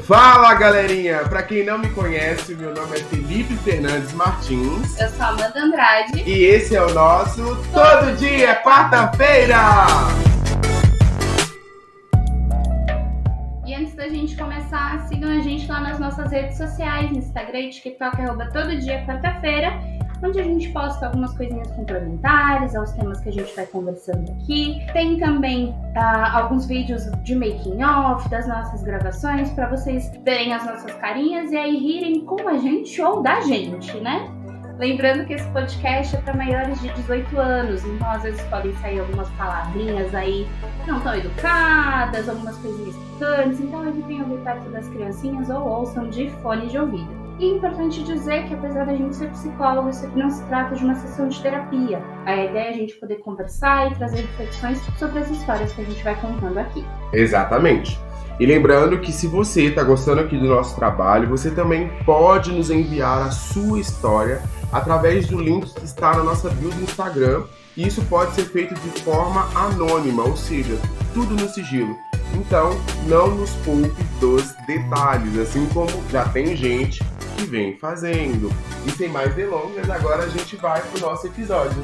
Fala, galerinha! Pra quem não me conhece, meu nome é Felipe Fernandes Martins. Eu sou a Amanda Andrade. E esse é o nosso Todo Dia é Quarta-feira! E antes da gente começar, sigam a gente lá nas nossas redes sociais, no Instagram e TikTok, @todo dia quarta-feira, onde a gente posta algumas coisinhas complementares aos temas que a gente vai conversando aqui. Tem também alguns vídeos de making of das nossas gravações, para vocês verem as nossas carinhas e aí rirem com a gente ou da gente, né? Lembrando que esse podcast é para maiores de 18 anos, então às vezes podem sair algumas palavrinhas aí que não tão educadas, algumas coisinhas picantes, então evitem ouvir perto das criancinhas ou ouçam de fone de ouvido. E é importante dizer que, apesar da gente ser psicólogo, isso aqui não se trata de uma sessão de terapia. A ideia é a gente poder conversar e trazer reflexões sobre as histórias que a gente vai contando aqui. Exatamente. E lembrando que se você está gostando aqui do nosso trabalho, você também pode nos enviar a sua história através do link que está na nossa bio do Instagram. E isso pode ser feito de forma anônima, ou seja, tudo no sigilo. Então, não nos poupe dos detalhes, assim como já tem gente que vem fazendo. E sem mais delongas, agora a gente vai pro nosso episódio.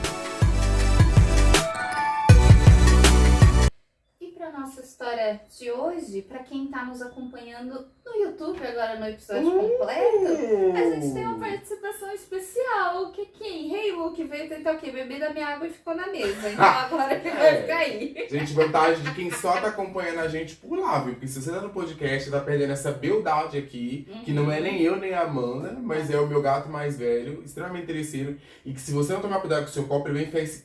E para nossa história de hoje, para quem está nos acompanhando no YouTube agora no episódio completo, a gente tem uma participação especial, que quem? Reilu, que veio tentar o quê? Beber da minha água e ficou na mesa. Então agora ele vai ficar aí. Gente, vantagem de quem só tá acompanhando a gente por lá, viu? Porque se você tá no podcast, tá perdendo essa beldade aqui, que não é nem eu nem a Amanda, mas é o meu gato mais velho, extremamente interesseiro, e que se você não tomar cuidado com o seu copo, ele vem enfiar esse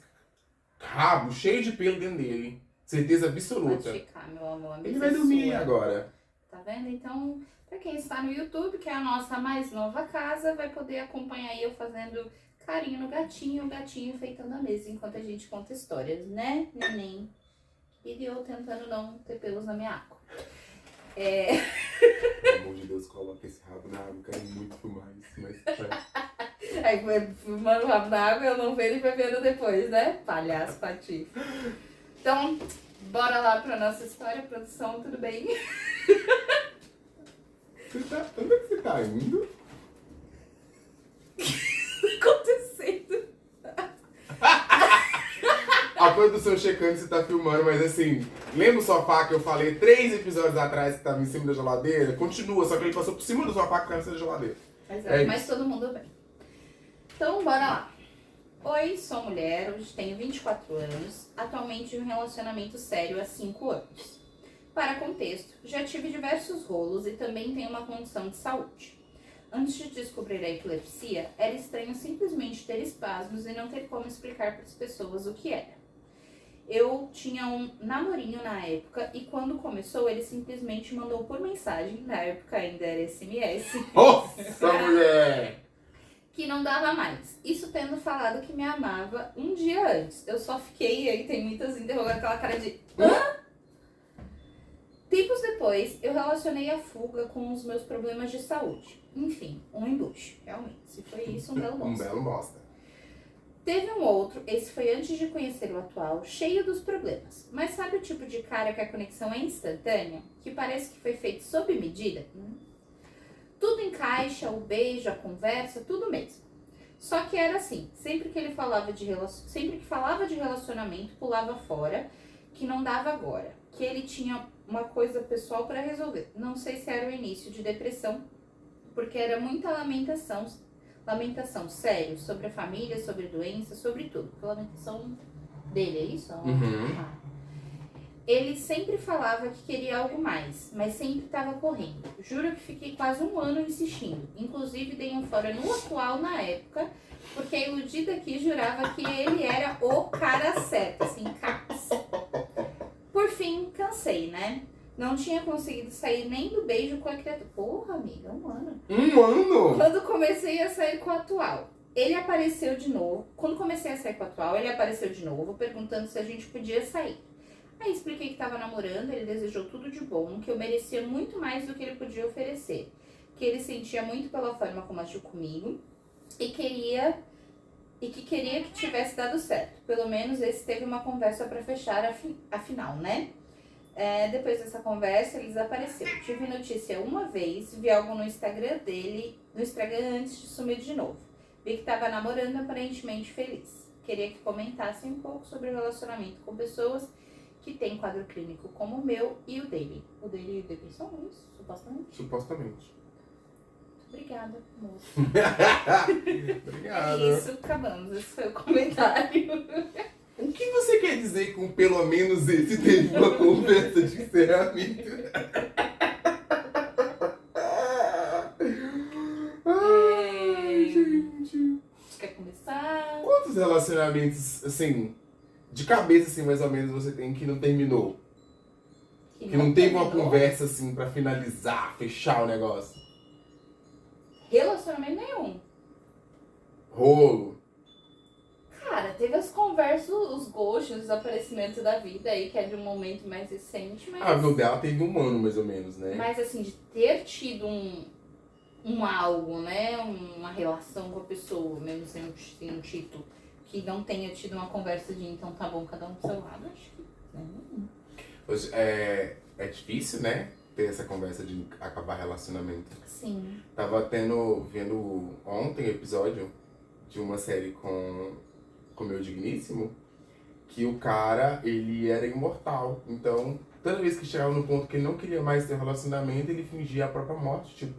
rabo cheio de pelo dentro dele. Certeza absoluta. Pode ficar, meu amor. Ele vai dormir agora. Tá vendo? Então, pra quem está no YouTube, que é a nossa mais nova casa, vai poder acompanhar eu fazendo carinho no gatinho, o gatinho enfeitando a mesa enquanto a gente conta histórias, né, neném? E eu tentando não ter pelos na minha água. Pelo amor de Deus, coloca esse rabo na água, quero muito filmar isso, mas... Aí, filmando o rabo na água, eu não vejo e bebendo depois, né? Palhaço, patife. Então, bora lá pra nossa história, produção, tudo bem? Onde é que você tá indo? O que tá acontecendo? A produção checando se tá filmando, mas assim, lembra o sofá que eu falei 3 episódios atrás que tava em cima da geladeira? Continua, só que ele passou por cima do sofá que tava em cima da geladeira. Mas todo mundo bem. Então, bora lá. Oi, sou mulher, hoje tenho 24 anos, atualmente em um relacionamento sério há 5 anos. Para contexto, já tive diversos rolos e também tenho uma condição de saúde. Antes de descobrir a epilepsia, era estranho simplesmente ter espasmos e não ter como explicar para as pessoas o que era. Eu tinha um namorinho na época e quando começou ele simplesmente mandou por mensagem, na época ainda era SMS. Nossa, mulher! Que não dava mais. Isso tendo falado que me amava um dia antes. Eu só fiquei, e aí tem muitas interrogações, aquela cara de... Hã? Tempos depois, eu relacionei a fuga com os meus problemas de saúde. Enfim, um embuste, realmente. Se foi isso, um belo bosta. Um belo bosta. Teve um outro, esse foi antes de conhecer o atual, cheio dos problemas. Mas sabe o tipo de cara que a conexão é instantânea? Que parece que foi feito sob medida? Tudo encaixa, o beijo, a conversa, tudo mesmo. Só que era assim, sempre que falava de relacionamento, pulava fora, que não dava agora, que ele tinha uma coisa pessoal para resolver. Não sei se era o início de depressão, porque era muita lamentação sério, sobre a família, sobre doença, sobre tudo. Porque a lamentação dele, é isso? Ele sempre falava que queria algo mais, mas sempre estava correndo. Juro que fiquei quase 1 ano insistindo. Inclusive dei um fora no atual na época, porque a iludida aqui jurava que ele era o cara certo, assim, caps. Por fim, cansei, né? Não tinha conseguido sair nem do beijo com a criatura. Porra, amiga, 1 ano. 1 ano? Quando comecei a sair com o atual, ele apareceu de novo. Quando comecei a sair com o atual, ele apareceu de novo, perguntando se a gente podia sair. Aí expliquei que estava namorando, ele desejou tudo de bom, que eu merecia muito mais do que ele podia oferecer. Que ele sentia muito pela forma como agiu comigo e que queria que tivesse dado certo. Pelo menos esse teve uma conversa para fechar, afinal, né? Depois dessa conversa, ele desapareceu. Tive notícia uma vez, vi algo no Instagram dele, no Instagram antes de sumir de novo. Vi que tava namorando, aparentemente feliz. Queria que comentassem um pouco sobre o relacionamento com pessoas que têm quadro clínico como o meu e o dele. O dele e depressão, é isso? Supostamente? Supostamente. Obrigada, moço. Obrigado. É isso, acabamos. Esse foi o comentário. O que você quer dizer com pelo menos esse teve uma conversa de encerramento? Ai, gente. Quer começar? Quantos relacionamentos, assim, de cabeça, assim, mais ou menos, você tem que não terminou? Que não teve uma conversa, assim, pra finalizar, fechar o negócio? Relacionamento nenhum. Rolo. Cara, teve as conversas, os gostos, os aparecimentos da vida aí, que é de um momento mais recente, mas... Ah, o dela teve 1 ano, mais ou menos, né? Mas assim, de ter tido um algo, né? Uma relação com a pessoa, mesmo sem um título, que não tenha tido uma conversa de então tá bom, cada um pro seu lado, acho que... Hoje, é difícil, né? Ter essa conversa de acabar relacionamento. Sim. Tava vendo ontem o episódio de uma série com o meu digníssimo, que o cara, ele era imortal. Então, toda vez que chegava no ponto que ele não queria mais ter um relacionamento, ele fingia a própria morte. Tipo,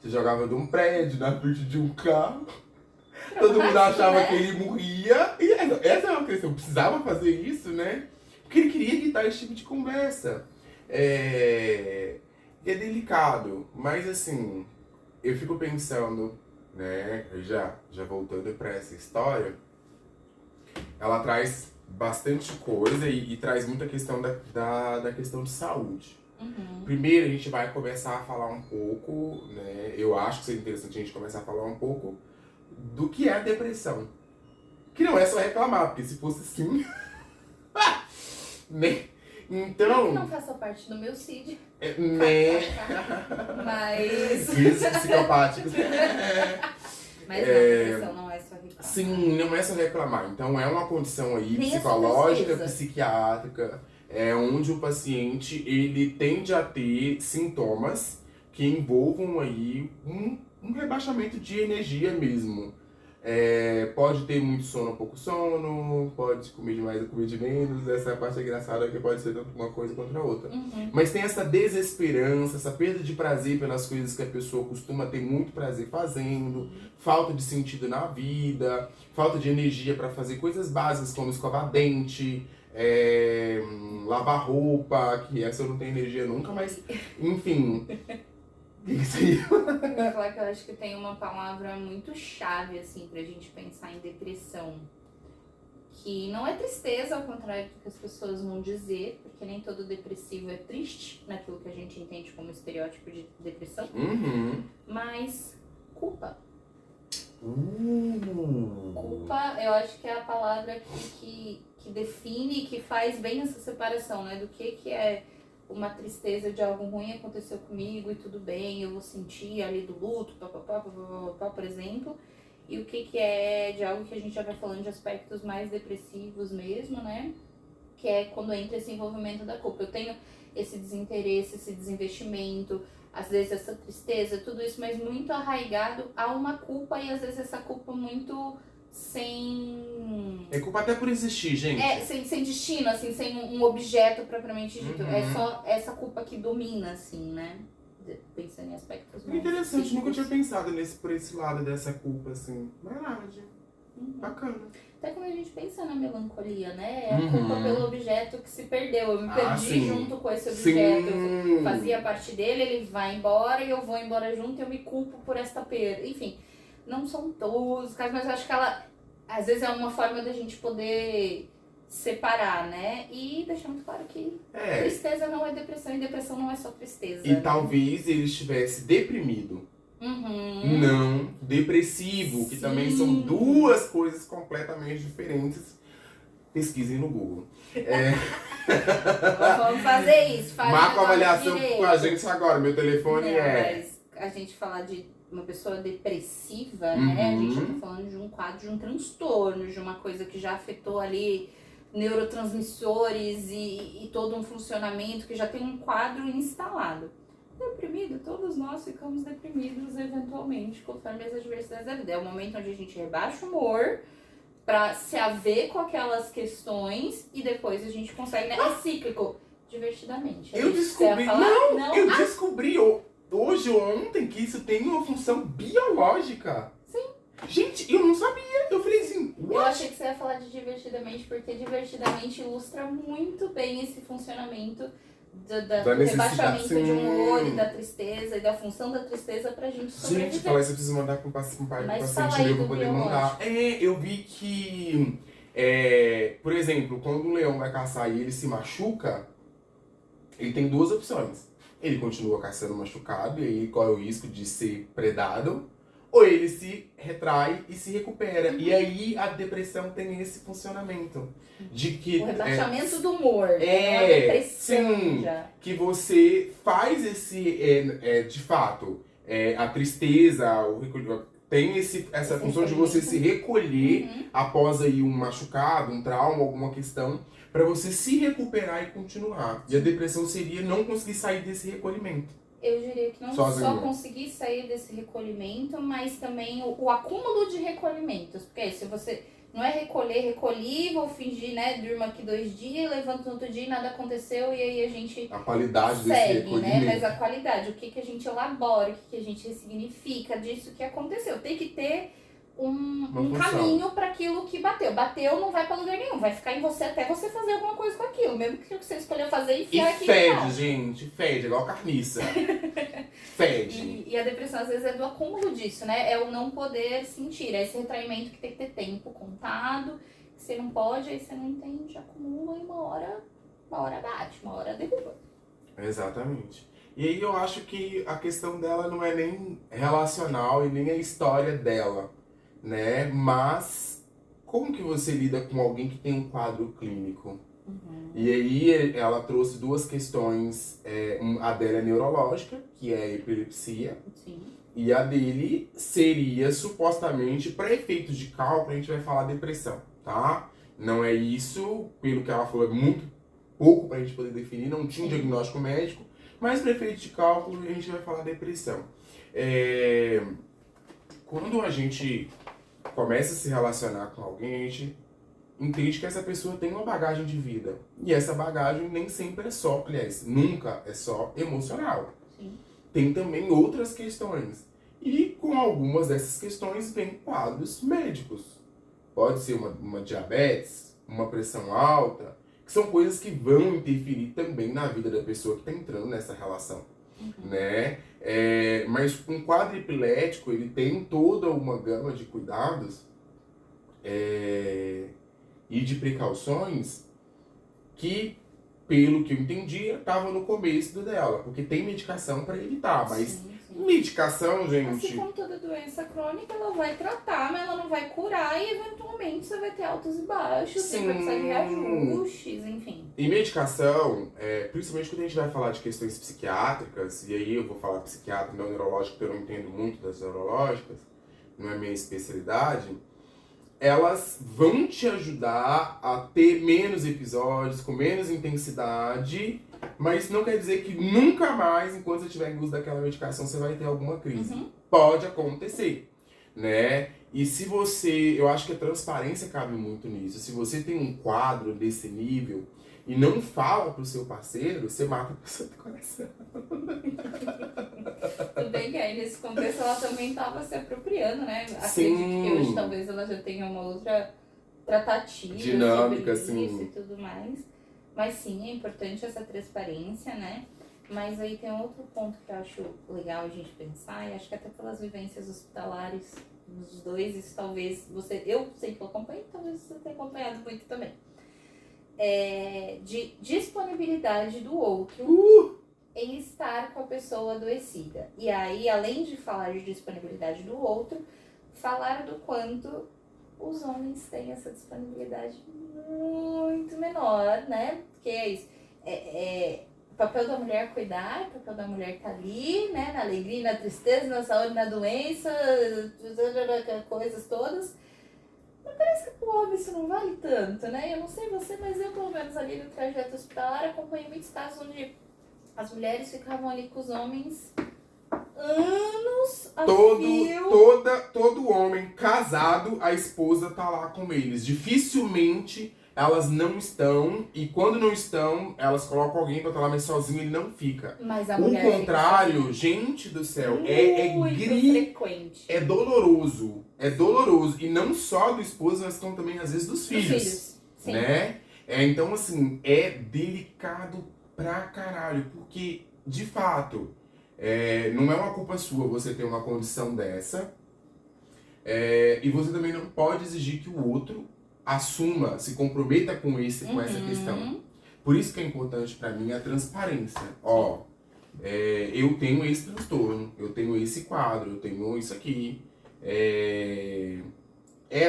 se jogava de um prédio, na frente de um carro. Todo mundo achava, né, que ele morria. E essa é uma questão, precisava fazer isso, né? Porque ele queria evitar esse tipo de conversa. É delicado, mas assim, eu fico pensando, né, já voltando pra essa história, ela traz bastante coisa e traz muita questão da questão de saúde. Uhum. Primeiro a gente vai começar a falar um pouco, né, eu acho que seria interessante a gente começar a falar um pouco do que é a depressão. Que não é só reclamar, porque se fosse assim... né? Então... Não faça parte do meu CID. Né? Mas... Isso, psicopáticos. Mas a depressão não é só reclamar. Sim, não é só reclamar. Então é uma condição aí Nem psicológica, psiquiátrica, onde o paciente ele tende a ter sintomas que envolvam aí um rebaixamento de energia mesmo. Pode ter muito sono ou pouco sono, pode comer demais ou comer de menos, essa é a parte engraçada que pode ser tanto uma coisa quanto a outra. Uhum. Mas tem essa desesperança, essa perda de prazer pelas coisas que a pessoa costuma ter muito prazer fazendo, falta de sentido na vida, falta de energia para fazer coisas básicas como escovar dente, lavar roupa, que essa eu não tenho energia nunca, mas enfim... Isso aí. Eu vou falar que eu acho que tem uma palavra muito chave, assim, pra gente pensar em depressão. Que não é tristeza, ao contrário do que as pessoas vão dizer, porque nem todo depressivo é triste, naquilo que a gente entende como estereótipo de depressão. Uhum. Mas culpa. Culpa, eu acho que é a palavra que define, que faz bem essa separação, né? Do que é uma tristeza de algo ruim aconteceu comigo e tudo bem, eu vou sentir ali do luto, por exemplo. E o que é de algo que a gente já vai falando de aspectos mais depressivos mesmo, né? Que é quando entra esse envolvimento da culpa. Eu tenho esse desinteresse, esse desinvestimento, às vezes essa tristeza, tudo isso, mas muito arraigado a uma culpa e às vezes essa culpa muito sem... É culpa até por existir, gente. Sem destino, assim, sem um objeto propriamente dito. Uhum. É só essa culpa que domina, assim, né? Pensando em aspectos mais... Interessante, nunca tinha pensado por esse lado dessa culpa, assim. Verdade. Bacana. Até quando a gente pensa na melancolia, né? É a culpa pelo objeto que se perdeu. Eu me perdi junto com esse objeto. Eu fazia parte dele, ele vai embora e eu vou embora junto e eu me culpo por esta perda. Enfim, não são todos os casos, mas eu acho que ela, às vezes, é uma forma da gente poder separar, né? E deixar muito claro que tristeza não é depressão e depressão não é só tristeza. E talvez ele estivesse deprimido. Uhum. Não depressivo, que também são duas coisas completamente diferentes. Pesquisem no Google. Vamos fazer isso. Marca uma avaliação com a gente agora. Meu telefone Mas a gente falar de uma pessoa depressiva, né? A gente já tá falando de um quadro, de um transtorno, de uma coisa que já afetou ali neurotransmissores e todo um funcionamento que já tem um quadro instalado. Deprimido, todos nós ficamos deprimidos eventualmente conforme as adversidades da vida. É o momento onde a gente rebaixa o humor pra se haver com aquelas questões e depois a gente consegue, né? É cíclico, divertidamente. Eu descobri, eu descobri hoje ou ontem que isso tem uma função biológica. Sim. Gente, eu não sabia. Eu falei assim, eu achei que você ia falar de divertidamente, porque divertidamente ilustra muito bem esse funcionamento do rebaixamento de humor e da tristeza e da função da tristeza pra gente sobreviver. Gente, falar isso eu preciso mandar com um paciente meu pra poder mandar. Eu vi que, por exemplo, quando um leão vai caçar e ele se machuca, ele tem duas opções. Ele continua caçando machucado e aí corre o risco de ser predado, ou ele se retrai e se recupera. E aí a depressão tem esse funcionamento. De que, o rebaixamento do humor, a depressão. Sim, já. Que você faz esse, de fato, a tristeza, tem essa função de você se recolher após aí um machucado, um trauma, alguma questão, para você se recuperar e continuar. E a depressão seria não conseguir sair desse recolhimento. Eu diria que não só conseguir sair desse recolhimento, mas também o acúmulo de recolhimentos. Porque se você não é recolhi, vou fingir, né, durmo aqui 2 dias, levanto no outro dia e nada aconteceu, e aí a gente a qualidade segue, desse recolhimento, né? Mas a qualidade, o que a gente elabora, o que a gente ressignifica disso que aconteceu. Tem que ter um caminho para aquilo que bateu. Bateu, não vai para lugar nenhum. Vai ficar em você até você fazer alguma coisa com aquilo. Mesmo que você escolher fazer e enfiar aqui. E fede, gente. Fede, igual carniça. Fede. E a depressão, às vezes, é do acúmulo disso, né? É o não poder sentir. É esse retraimento que tem que ter tempo contado. Que você não pode, aí você não entende, acumula e uma hora bate, uma hora derruba. Exatamente. E aí eu acho que a questão dela não é nem relacional e nem a história dela, né? Mas como que você lida com alguém que tem um quadro clínico? E aí ela trouxe 2 questões, a dela é neurológica, que é a epilepsia, Sim. E a dele seria supostamente, para efeitos de cálculo, a gente vai falar depressão, tá? Não é isso, pelo que ela falou, é muito pouco pra gente poder definir, não tinha um diagnóstico médico, mas para efeitos de cálculo a gente vai falar depressão. Quando a gente começa a se relacionar com alguém, a gente entende que essa pessoa tem uma bagagem de vida. E essa bagagem nem sempre é só, aliás, nunca é só emocional. Sim. Tem também outras questões. E com algumas dessas questões vem quadros médicos. Pode ser uma diabetes, uma pressão alta, que são coisas que vão interferir também na vida da pessoa que está entrando nessa relação. Né? Mas um quadro epilético, ele tem toda uma gama de cuidados e de precauções que, pelo que eu entendi, estava no começo dela, porque tem medicação para evitar, mas Sim. medicação, gente... Assim como toda doença crônica, ela vai tratar, mas ela não vai curar e eventualmente você vai ter altos e baixos, você vai precisar de reajustes, enfim. E medicação, principalmente quando a gente vai falar de questões psiquiátricas, e aí eu vou falar psiquiatra, não neurológico, porque eu não entendo muito das neurológicas, não é minha especialidade, elas vão te ajudar a ter menos episódios, com menos intensidade, mas não quer dizer que nunca mais, enquanto você estiver em uso daquela medicação, você vai ter alguma crise. Pode acontecer, né? E se você... Eu acho que a transparência cabe muito nisso. Se você tem um quadro desse nível e não fala pro seu parceiro, você mata a pessoa do coração. Tudo bem que aí nesse contexto ela também estava se apropriando, né? Sim. Acredito que hoje talvez ela já tenha uma outra tratativa dinâmica, sobre isso sim. e tudo mais. Mas sim, é importante essa transparência, né? Mas aí tem outro ponto que eu acho legal a gente pensar, e acho que até pelas vivências hospitalares dos dois, isso talvez você... Eu sei que eu acompanho, talvez você tenha acompanhado muito também. De disponibilidade do outro em estar com a pessoa adoecida. E aí, além de falar de disponibilidade do outro, falar do quanto os homens têm essa disponibilidade muito menor, né? Porque é isso. O papel da mulher é cuidar, o papel da mulher tá ali, né? Na alegria, na tristeza, na saúde, na doença, coisas todas. Parece que pro homem isso não vale tanto, né? Eu não sei você, mas eu, pelo menos ali no trajeto hospitalar, acompanhei muitos casos onde as mulheres ficavam ali com os homens anos a fio. Todo homem casado, a esposa tá lá com eles. Dificilmente elas não estão, e quando não estão, elas colocam alguém pra estar lá, mas sozinho ele não fica. Mas a O mulher fica contrário, sozinha. gente do céu, Muito frequente. é doloroso. É doloroso. E não só do esposo, mas como também, às vezes, dos filhos. Sim. Né? Então, assim, é delicado pra caralho. Porque, de fato, não é uma culpa sua você ter uma condição dessa. E você também não pode exigir que o outro assuma, se comprometa com essa questão. Por isso que é importante pra mim a transparência. Ó, eu tenho esse transtorno, eu tenho esse quadro, eu tenho isso aqui. É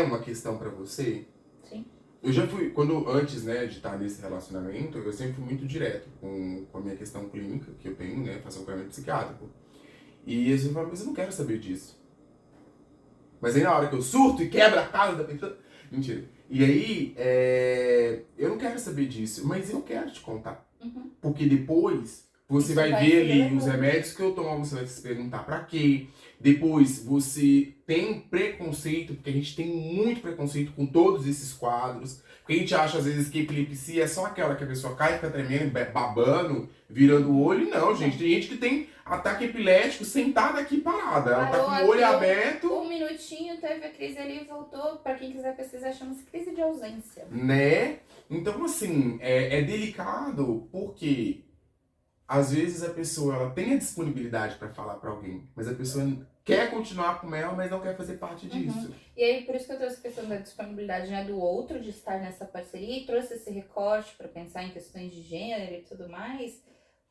uma questão pra você? Sim. Eu já fui, antes, né, de estar nesse relacionamento, eu sempre fui muito direto com a minha questão clínica, que eu tenho, né, faço acompanhamento psiquiátrico. E eles falam, mas eu não quero saber disso. Mas aí na hora que eu surto e quebra a casa da pessoa... Mentira. E aí, eu não quero saber disso, mas eu quero te contar. Porque depois você vai ver ali os remédios que eu tomo, você vai se perguntar pra quê. Depois você tem preconceito, porque a gente tem muito preconceito com todos esses quadros. Porque a gente acha às vezes que epilepsia é só aquela que a pessoa cai, fica tremendo, babando, virando o olho. Não, gente. Tem gente que tem ataque epilético sentada aqui parada. Ela tá com o olho aberto. Um minutinho, teve a crise ali e voltou. Pra quem quiser pesquisar, chama-se crise de ausência. Né? Então, assim, é delicado porque às vezes a pessoa ela tem a disponibilidade pra falar pra alguém, mas a pessoa quer continuar com ela, mas não quer fazer parte disso. E aí, por isso que eu trouxe a questão da disponibilidade, né, do outro, de estar nessa parceria, e trouxe esse recorte pra pensar em questões de gênero e tudo mais,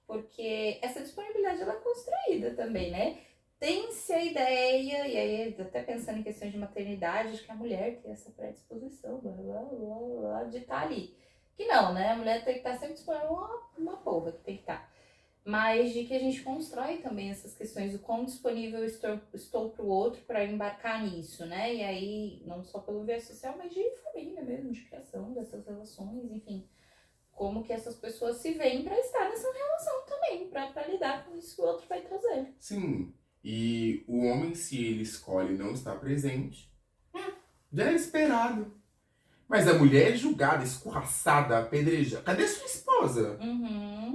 porque essa disponibilidade ela é construída também, né? Tem-se a ideia, e aí até pensando em questões de maternidade, que a mulher tem essa predisposição, de estar ali. Que não, né? A mulher tem que estar sempre disponível uma porra que tem que estar. Mas de que a gente constrói também essas questões do quão disponível eu estou para o outro para embarcar nisso, né? E aí, não só pelo viés social, mas de família mesmo, de criação dessas relações, enfim. Como que essas pessoas se veem para estar nessa relação também, para lidar com isso que o outro vai trazer. Sim, e o homem, se ele escolhe não estar presente, já é esperado. Mas a mulher é julgada, escorraçada, apedrejada. Cadê sua esposa?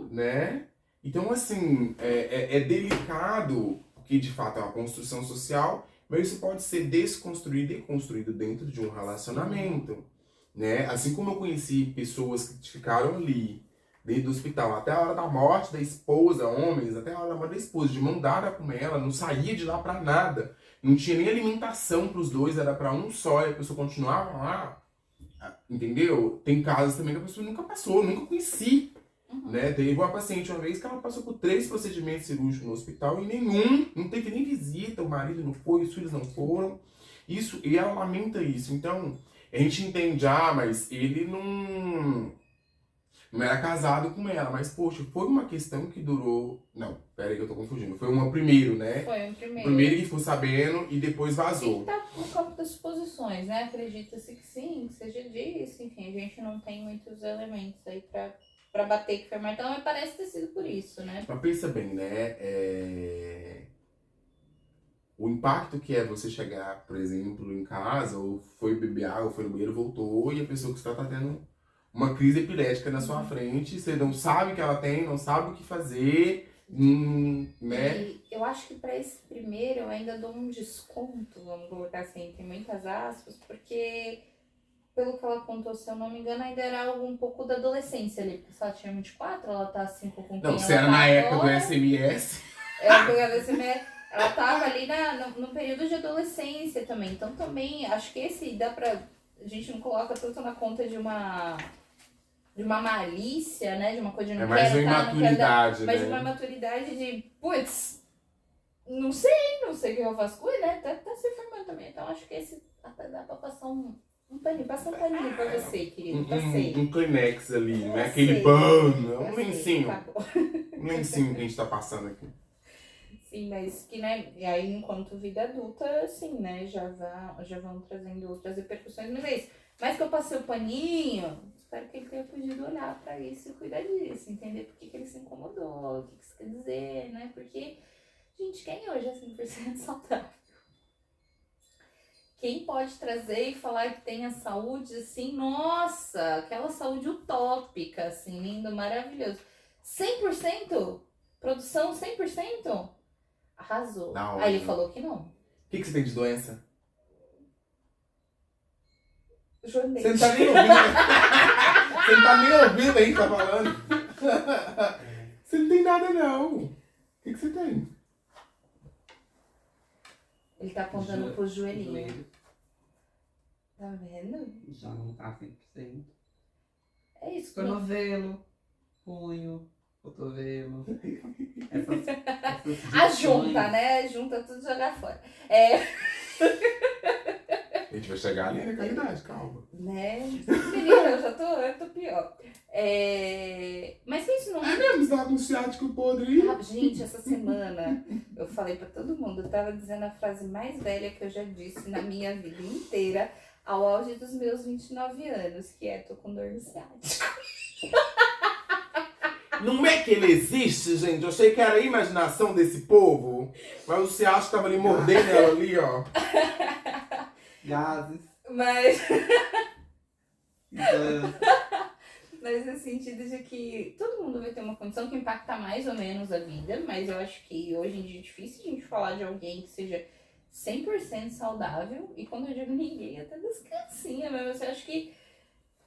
Né? Então, assim, é delicado, porque de fato é uma construção social, mas isso pode ser desconstruído e construído dentro de um relacionamento. Né? Assim como eu conheci pessoas que ficaram ali, dentro do hospital, até a hora da morte da esposa, homens, até a hora da morte da esposa, de mão dada com ela, não saía de lá pra nada. Não tinha nem alimentação pros dois, era pra um só, e a pessoa continuava lá. Entendeu? Tem casos também que a pessoa nunca passou, nunca conheci. Né? Teve uma paciente uma vez que ela passou por 3 procedimentos cirúrgicos no hospital e não teve nem visita, o marido não foi, os filhos não foram. Isso, e ela lamenta isso. Então, a gente entende, mas ele não era casado com ela, mas poxa, foi uma questão que durou... Não, pera aí que eu tô confundindo. Foi um primeiro, né? Foi um primeiro. Primeiro que ficou sabendo e depois vazou. Sim, tá no campo das suposições, né? Acredita-se que sim, que seja disso, enfim, a gente não tem muitos elementos aí pra bater que foi martelo, mas parece ter sido por isso, né? Mas pensa bem, né? O impacto que é você chegar, por exemplo, em casa, ou foi beber água, ou foi no banheiro, voltou, e a pessoa que está tendo uma crise epilética na sua frente, você não sabe que ela tem, não sabe o que fazer, né? E eu acho que pra esse primeiro eu ainda dou um desconto, vamos colocar assim, entre muitas aspas, porque... Pelo que ela contou, se eu não me engano, ainda era algo um pouco da adolescência ali. Porque se ela tinha 24, ela tá assim com quem Não, ela se era tá na época do agora. SMS. Ela tava ali no período de adolescência também. Então também, acho que esse dá pra... A gente não coloca tanto na conta de uma malícia, né? De uma coisa de não mais quero uma tá, não quero dar, imaturidade, mas né? de uma maturidade de, putz, não sei o que eu faço com ele, né? Tá se formando também. Então acho que esse até dá pra passar um paninho, passa um paninho pra você, querido. Passei. Um Kleenex ali, não é Passei. aquele pano, é um Passei, lencinho. acabou. Um lencinho que a gente tá passando aqui. Sim, mas que, né, e aí enquanto vida adulta, assim, né, já vão trazendo outras repercussões, mas é isso. Mas que eu passei o paninho, espero que ele tenha podido olhar pra isso e cuidar disso, entender por que ele se incomodou, o que isso quer dizer, né, porque, gente, quem hoje é 100% saudável? Quem pode trazer e falar que tem a saúde, assim, nossa, aquela saúde utópica, assim, lindo, maravilhoso. 100%? Produção 100%? Arrasou. Da Aí ele onde? falou que não. O que você tem de doença? Jornei. Você não tá nem ouvindo. Você não tá nem ouvindo aí que tá falando. Você não tem nada, não. O que você tem? Ele tá apontando pro joelhinho. Joelho Tá vendo? já não tá 100%. É isso. Tornozelo, punho, cotovelo. Essas A junções. junta, né? Junta tudo e jogar fora. É, A gente vai chegar ali na qualidade, calma. né? Menina, eu tô pior. Mas isso não... É mesmo, você tava com o ciático podre. Gente, essa semana eu falei pra todo mundo, eu tava dizendo a frase mais velha que eu já disse na minha vida inteira, ao auge dos meus 29 anos, que é: tô com dor no ciático. Não é que ele existe, gente. Eu achei que era a imaginação desse povo. Mas o ciático tava ali mordendo ela ali, ó. Gases. Mas Então, no sentido de que todo mundo vai ter uma condição que impacta mais ou menos a vida, mas eu acho que hoje em dia é difícil a gente falar de alguém que seja 100% saudável, e quando eu digo ninguém, até das criancinhas mesmo, eu acho que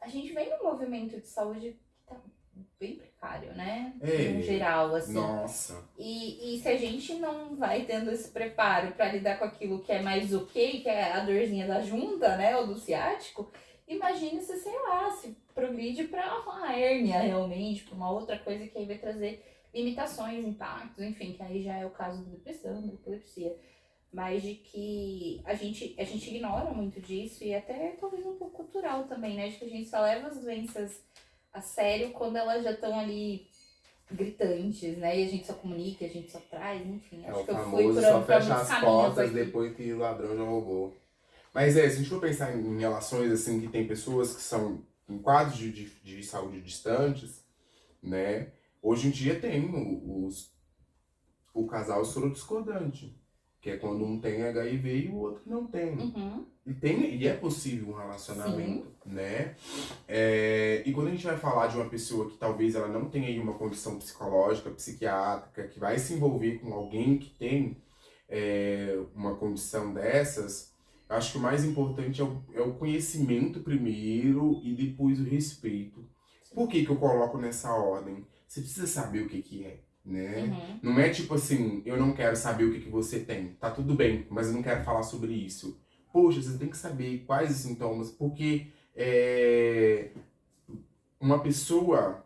a gente vem num movimento de saúde que tá bem precário, né? No geral, assim. Nossa. E se a gente não vai tendo esse preparo pra lidar com aquilo que é mais ok, que é a dorzinha da junta, né, ou do ciático, imagine se, sei lá, se progride pra uma hérnia realmente, pra uma outra coisa que aí vai trazer limitações, impactos, enfim, que aí já é o caso da depressão, da epilepsia. Mas de que a gente ignora muito disso, e até talvez um pouco cultural também, né? De que a gente só leva as doenças a sério quando elas já estão ali gritantes, né? E a gente só comunica, a gente só traz, enfim. Acho o que eu fui famoso por só pra fecha muitos as caminhos portas aqui. depois que o ladrão já roubou. Mas se a gente for pensar em relações assim, que tem pessoas que são em quadros de saúde distantes, né? Hoje em dia tem o casal sorodiscordante, que é quando um tem HIV e o outro não tem. Uhum. E é possível um relacionamento, né? E quando a gente vai falar de uma pessoa que talvez ela não tenha aí uma condição psicológica, psiquiátrica, que vai se envolver com alguém que tem uma condição dessas, eu acho que o mais importante é o conhecimento primeiro e depois o respeito. Por que eu coloco nessa ordem? Você precisa saber o que é, né? Uhum. Não é tipo assim, eu não quero saber o que você tem. Tá tudo bem, mas eu não quero falar sobre isso. Poxa, você tem que saber quais os sintomas, porque uma pessoa,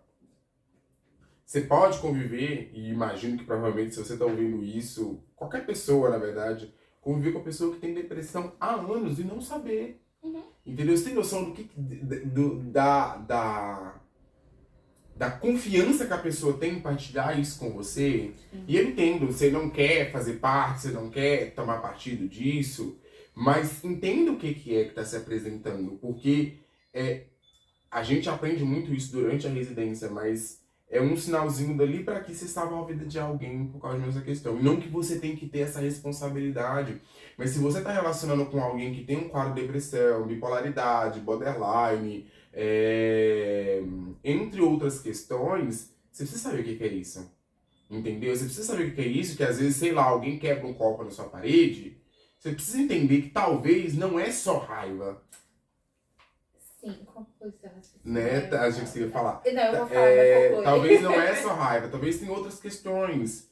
você pode conviver, e imagino que provavelmente se você está ouvindo isso, qualquer pessoa, na verdade, conviver com uma pessoa que tem depressão há anos e não saber. Uhum. Entendeu? Você tem noção da confiança que a pessoa tem em partilhar isso com você? Sim. E eu entendo, você não quer fazer parte, você não quer tomar partido disso, mas entenda o que é que está se apresentando, porque a gente aprende muito isso durante a residência, mas é um sinalzinho dali para que você salve a vida de alguém por causa dessa questão. E não que você tem que ter essa responsabilidade, mas se você está relacionando com alguém que tem um quadro de depressão, bipolaridade, borderline, entre outras questões, você precisa saber o que é isso. Entendeu? Você precisa saber o que é isso, que às vezes, sei lá, alguém quebra um copo na sua parede. Você precisa entender que talvez não é só raiva. Sim, como foi o seu raciocínio? Né? A gente conseguiu falar. Não, eu vou falar, mas conclui. Talvez não é só raiva, talvez tem outras questões.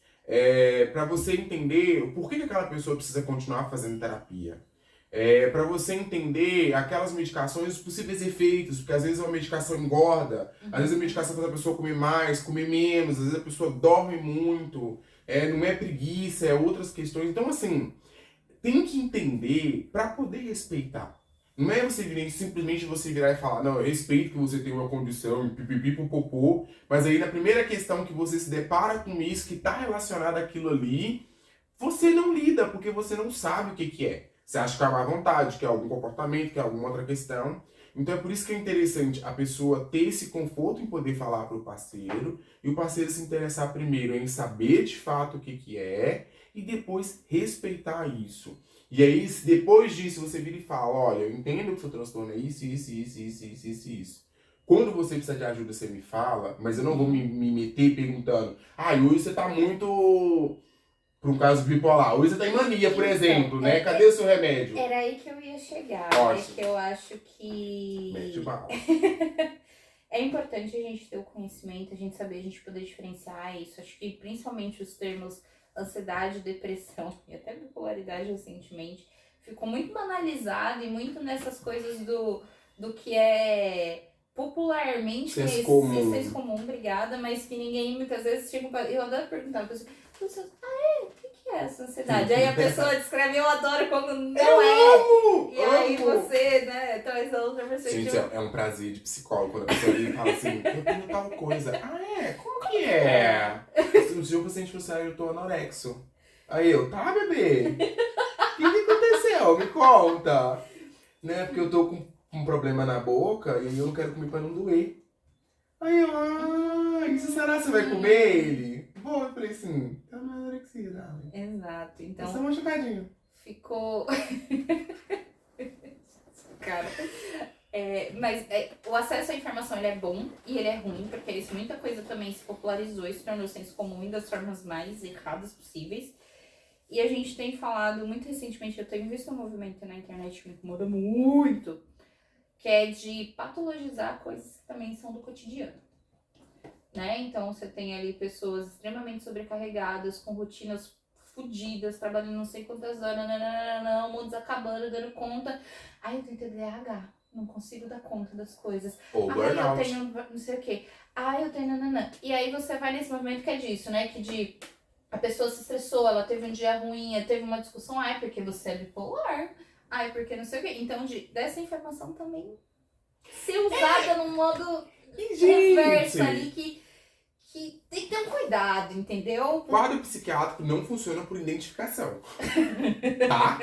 Para você entender por que aquela pessoa precisa continuar fazendo terapia. Para você entender aquelas medicações, os possíveis efeitos, porque às vezes uma medicação engorda, às vezes a medicação faz a pessoa comer mais, comer menos, às vezes a pessoa dorme muito, não é preguiça, é outras questões. Então, assim, tem que entender para poder respeitar. Não é simplesmente você virar e falar, não, eu respeito que você tem uma condição, pipipi, popopô, mas aí na primeira questão que você se depara com isso, que está relacionado àquilo ali, você não lida, porque você não sabe o que que é. Você acha que é má vontade, que é algum comportamento, que é alguma outra questão. Então é por isso que é interessante a pessoa ter esse conforto em poder falar para o parceiro e o parceiro se interessar primeiro em saber de fato o que que é e depois respeitar isso. E aí, depois disso, você vira e fala, olha, eu entendo que o seu transtorno é isso, isso, isso, isso, isso, isso, isso. Quando você precisa de ajuda, você me fala, mas eu não vou me meter perguntando, hoje você tá muito... Para um caso bipolar. Hoje você tá em mania, por exemplo, né? Cadê o seu remédio? Era aí que eu ia chegar. Ótimo. É que eu acho que Mete bala. é importante a gente ter o conhecimento, a gente saber, a gente poder diferenciar isso. Acho que principalmente os termos ansiedade, depressão e até bipolaridade recentemente ficou muito banalizado e muito nessas coisas do que é popularmente Senso comum, obrigada, mas que ninguém muitas vezes chega. Eu adoro perguntar para pessoas, o que é essa ansiedade? Aí a pessoa descreve, eu adoro quando não amo! E aí você, né, traz a outra perspectiva. Gente, é um prazer de psicólogo quando a pessoa vem e fala assim, eu tenho tal coisa. Como que é? Um dia o paciente falou assim, eu tô anorexo. Aí eu, tá, bebê? O que aconteceu? Me conta. Né, porque eu tô com um problema na boca e eu não quero comer pra não doer. Aí eu, isso será que você vai comer ele? Vou, eu falei assim, tá na anorexia, darling. Exato, então... Só machucadinho. Ficou... Cara... mas o acesso à informação ele é bom e ele é ruim, porque isso, muita coisa também se popularizou e se tornou senso comum e das formas mais erradas possíveis. E a gente tem falado muito recentemente, eu tenho visto um movimento na internet que me incomoda muito, que é de patologizar coisas que também são do cotidiano. Né? Então você tem ali pessoas extremamente sobrecarregadas, com rotinas fodidas, trabalhando não sei quantas horas, o mundo desacabando, dando conta. Eu tenho TDAH, não consigo dar conta das coisas. Ou burnout. Eu tenho não sei o quê. Eu tenho nananã. E aí você vai nesse movimento que é disso, né? Que a pessoa se estressou, ela teve um dia ruim, teve uma discussão, porque você é bipolar, porque não sei o quê. Então, dessa informação também ser usada num modo reverso ali que tem que ter um cuidado, entendeu? O quadro psiquiátrico não funciona por identificação. Tá?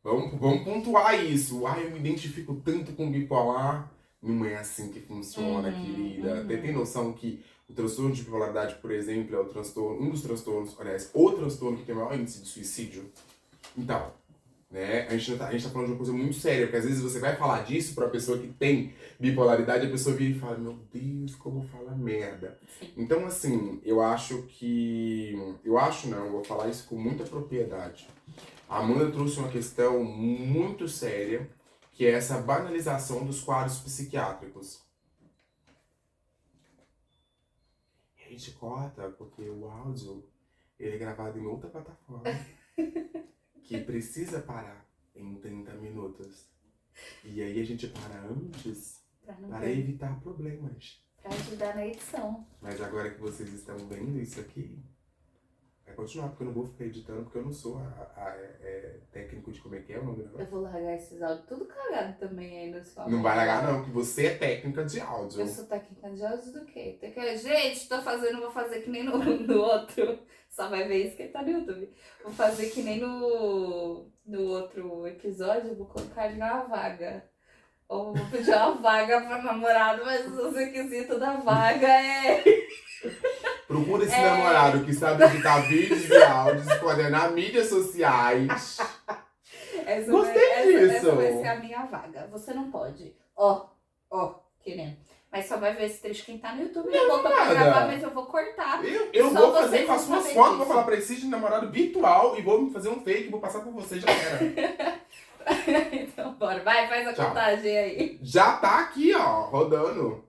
Vamos pontuar isso. Eu me identifico tanto com bipolar. Não é assim que funciona, querida. Tem noção que o transtorno de bipolaridade, por exemplo, é um dos transtornos, aliás, o transtorno que tem o maior índice de suicídio? Então, né, a gente tá falando de uma coisa muito séria, porque às vezes você vai falar disso pra pessoa que tem bipolaridade, a pessoa vira e fala, meu Deus, como fala merda. Então, assim, eu vou falar isso com muita propriedade. A Amanda trouxe uma questão muito séria, que é essa banalização dos quadros psiquiátricos. A gente corta, porque o áudio ele é gravado em outra plataforma. Que precisa parar em 30 minutos. E aí a gente para antes para evitar problemas. Pra ajudar na edição. Mas agora que vocês estão vendo isso aqui, vai continuar, porque eu não vou ficar editando, porque eu não sou técnico de como é que é o nome dela. Eu vou largar esses áudios tudo cagado também aí nos Não vai largar não, que você é técnica de áudio. Eu sou técnica de áudio do quê? Gente, vou fazer que nem no outro. Só vai ver isso que tá no YouTube. Vou fazer que nem no outro episódio, eu vou colocar ele na vaga. Ou vou pedir uma vaga pra namorado, mas os requisitos da vaga é... Procura esse namorado que sabe editar vídeos e áudios, coordenar mídias sociais. Gostei disso. Essa vai ser a minha vaga. Você não pode. Querendo. Mas só vai ver esse trecho quem tá no YouTube. Eu voltou pra gravar, mas eu vou cortar. Eu vou fazer com as suas fotos, vou falar pra esse de namorado virtual e vou fazer um fake, vou passar por você, já era. Então bora, vai, faz a contagem aí. Já tá aqui, ó, rodando.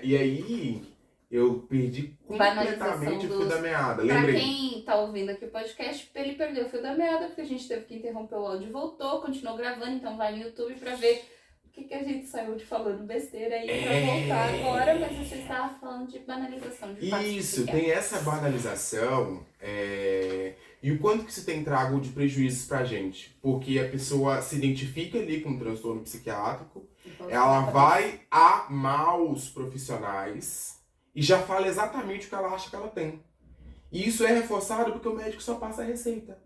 E aí, eu perdi completamente o fio da meada. Lembrei. Pra quem tá ouvindo aqui o podcast, ele perdeu o fio da meada, porque a gente teve que interromper o áudio e voltou, continuou gravando, então vai no YouTube pra ver o que a gente saiu de falando besteira aí pra voltar agora, mas você estava falando de banalização de fatos. Isso, tem essa banalização, e o quanto que isso tem trago de prejuízos pra gente, porque a pessoa se identifica ali com um transtorno psiquiátrico, ela vai amar os profissionais e já fala exatamente o que ela acha que ela tem. E isso é reforçado porque o médico só passa a receita,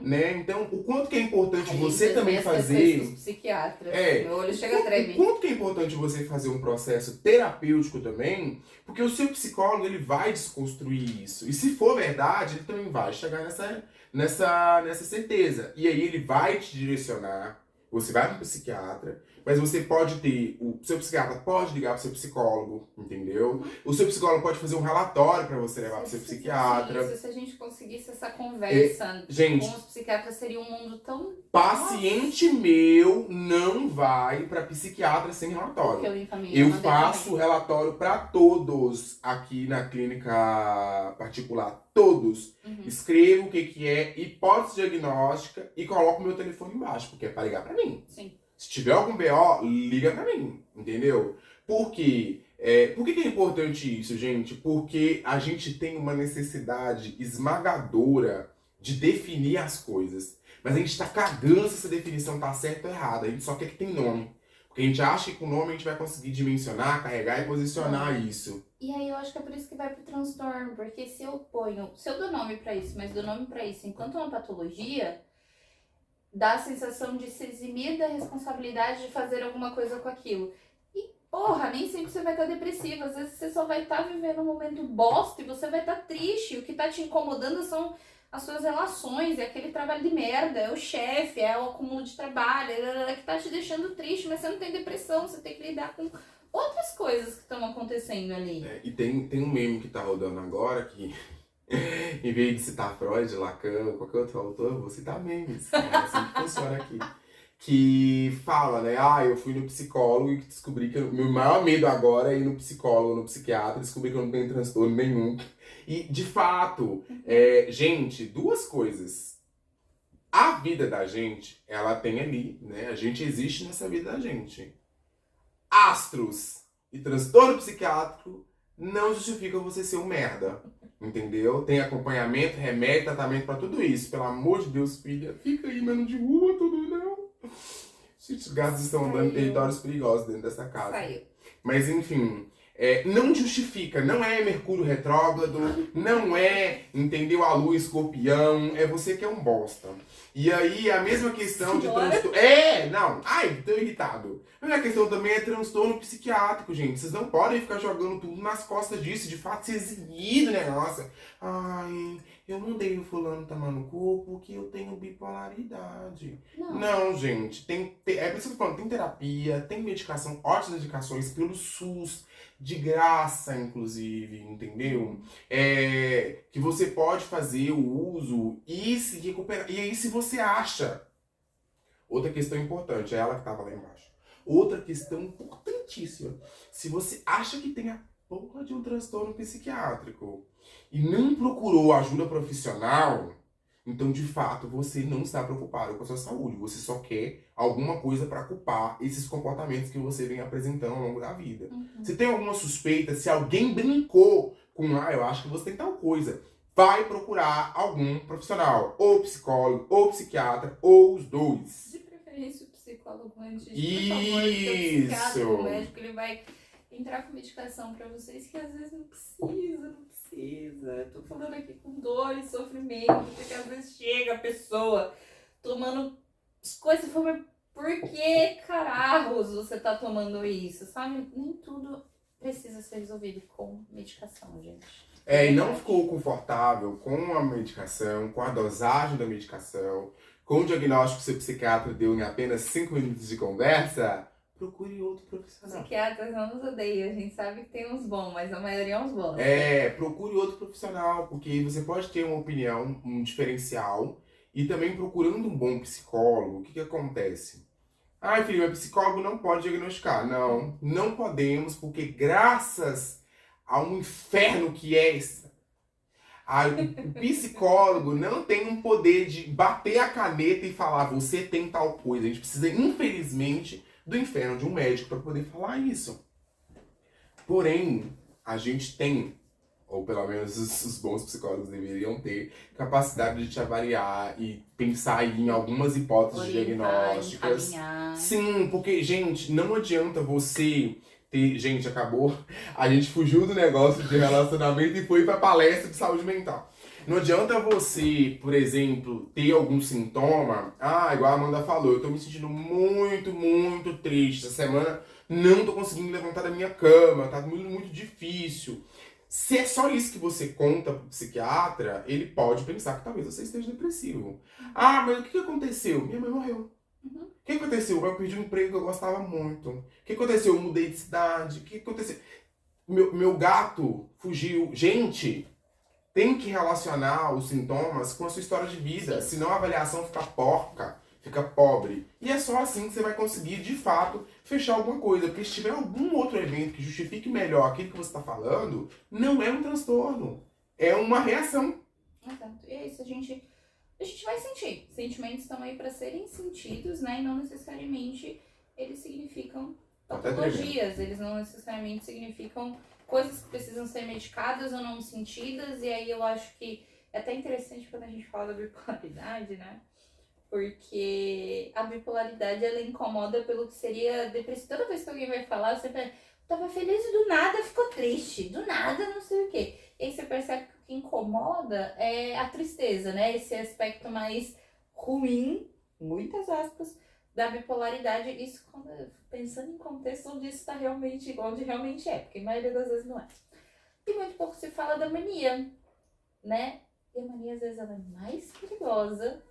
né? Então, o quanto que é importante você também fazer... Os psiquiatras. É, Meu olho chega a tremer. O quanto que é importante você fazer um processo terapêutico também, porque o seu psicólogo, ele vai desconstruir isso. E se for verdade, ele também vai chegar nessa certeza. E aí ele vai te direcionar, você vai para o psiquiatra, mas você pode ter, o seu psiquiatra pode ligar para o seu psicólogo, entendeu? O seu psicólogo pode fazer um relatório para você levar para o seu psiquiatra. Se a gente conseguisse essa conversa gente, com os psiquiatras, seria um mundo tão... Paciente meu não vai para psiquiatra sem relatório. Eu faço relatório para todos aqui na clínica particular. Todos. Escrevo o que é hipótese diagnóstica e coloco meu telefone embaixo, porque é para ligar para mim. Sim. Se tiver algum BO, liga pra mim, entendeu? Por quê? Por que é importante isso, gente? Porque a gente tem uma necessidade esmagadora de definir as coisas. Mas a gente tá cagando se essa definição tá certa ou errada. A gente só quer que tenha nome. Porque a gente acha que com o nome a gente vai conseguir dimensionar, carregar e posicionar isso. E aí eu acho que é por isso que vai pro transtorno. Porque se eu dou nome pra isso, mas dou nome pra isso enquanto uma patologia... dá a sensação de se eximir da responsabilidade de fazer alguma coisa com aquilo. E, porra, nem sempre você vai estar depressivo. Às vezes você só vai estar vivendo um momento bosta e você vai estar triste. O que tá te incomodando são as suas relações, é aquele trabalho de merda, é o chefe, é o acúmulo de trabalho, que tá te deixando triste, mas você não tem depressão, você tem que lidar com outras coisas que estão acontecendo ali. E tem um meme que tá rodando agora que... em vez de citar Freud, Lacan, qualquer outro autor, eu vou citar memes. É assim que funciona aqui. Que fala, né? Eu fui no psicólogo e descobri que meu maior medo agora é ir no psicólogo, no psiquiatra, descobri que eu não tenho transtorno nenhum. E, de fato, gente, duas coisas. A vida da gente, ela tem ali, né? A gente existe nessa vida da gente. Astros e transtorno psiquiátrico não justificam você ser um merda. Entendeu? Tem acompanhamento, remédio, tratamento pra tudo isso. Pelo amor de Deus, filha, fica aí, mas não derruba tudo, não. Os gatos estão andando em territórios perigosos dentro dessa casa. Saiu. Mas, enfim, não justifica. Não é Mercúrio retrógrado, não é, entendeu, a lua escorpião. É você que é um bosta. E aí, a mesma questão de transtorno... Ai, tô irritado. Mas a questão também é transtorno psiquiátrico, gente. Vocês não podem ficar jogando tudo nas costas disso. De fato, se exigir do negócio. Ai, eu não dei o fulano tomar no cu porque eu tenho bipolaridade. Não, gente. É por isso que eu tô falando, tem terapia, tem medicação, ótimas medicações pelo SUS. De graça, inclusive, entendeu? Que você pode fazer o uso e se recuperar. E aí, se você acha... Outra questão importante, é ela que estava lá embaixo. Outra questão importantíssima. Se você acha que tem a porra de um transtorno psiquiátrico e não procurou ajuda profissional, então, de fato, você não está preocupado com a sua saúde. Você só quer alguma coisa para culpar esses comportamentos que você vem apresentando ao longo da vida. Se tem alguma suspeita, se alguém brincou com, eu acho que você tem tal coisa, vai procurar algum profissional. Ou psicólogo, ou psiquiatra, ou os dois. De preferência o psicólogo antes. Isso! Por favor, porque o psiquiatra, o médico, ele vai entrar com medicação para vocês que às vezes não precisa. Eu tô falando aqui com dor e sofrimento, porque às vezes chega a pessoa tomando as coisas e fala, por que caralhos você tá tomando isso, sabe? Nem tudo precisa ser resolvido com medicação, gente. E não ficou confortável com a medicação, com a dosagem da medicação, com o diagnóstico que seu psiquiatra deu em apenas 5 minutos de conversa, procure outro profissional. Psiquiatras não nos odeiam, a gente sabe que tem uns bons, mas a maioria é uns bons. Procure outro profissional, porque você pode ter uma opinião, um diferencial, e também procurando um bom psicólogo, o que acontece? Filho, meu psicólogo não pode diagnosticar. Não podemos, porque graças a um inferno que é esse, o psicólogo não tem um poder de bater a caneta e falar, você tem tal coisa. A gente precisa, infelizmente, do inferno de um médico para poder falar isso. Porém, a gente tem, ou pelo menos os bons psicólogos deveriam ter, capacidade de te avaliar e pensar em algumas hipóteses diagnósticas. Encaminhar. Sim, porque, gente, não adianta você Gente, acabou. A gente fugiu do negócio de relacionamento e foi pra palestra de saúde mental. Não adianta você, por exemplo, ter algum sintoma. Igual a Amanda falou, eu tô me sentindo muito, muito triste. Essa semana não tô conseguindo levantar da minha cama, tá muito, muito difícil. Se é só isso que você conta pro psiquiatra, ele pode pensar que talvez você esteja depressivo. Mas o que aconteceu? Minha mãe morreu. O que aconteceu? Eu perdi um emprego que eu gostava muito. O que aconteceu? Eu mudei de cidade. O que aconteceu? Meu gato fugiu. Gente, tem que relacionar os sintomas com a sua história de vida. Senão a avaliação fica porca, fica pobre. E é só assim que você vai conseguir, de fato, fechar alguma coisa. Porque se tiver algum outro evento que justifique melhor aquilo que você está falando, não é um transtorno. É uma reação. Exato. E é isso, a gente vai sentir. Sentimentos estão aí para serem sentidos, né? E não necessariamente eles significam patologias. Eles não necessariamente significam coisas que precisam ser medicadas ou não sentidas. E aí eu acho que é até interessante quando a gente fala da bipolaridade, né? Porque a bipolaridade, ela incomoda pelo que seria depressivo. Toda vez que alguém vai falar, você tava feliz e do nada ficou triste. Do nada não sei o quê. E aí você percebe que o que incomoda é a tristeza, né? Esse aspecto mais ruim, muitas aspas, da bipolaridade. Isso, pensando em contexto onde isso está realmente igual onde realmente é, porque a maioria das vezes não é. E muito pouco se fala da mania, né? E a mania, às vezes, ela é mais perigosa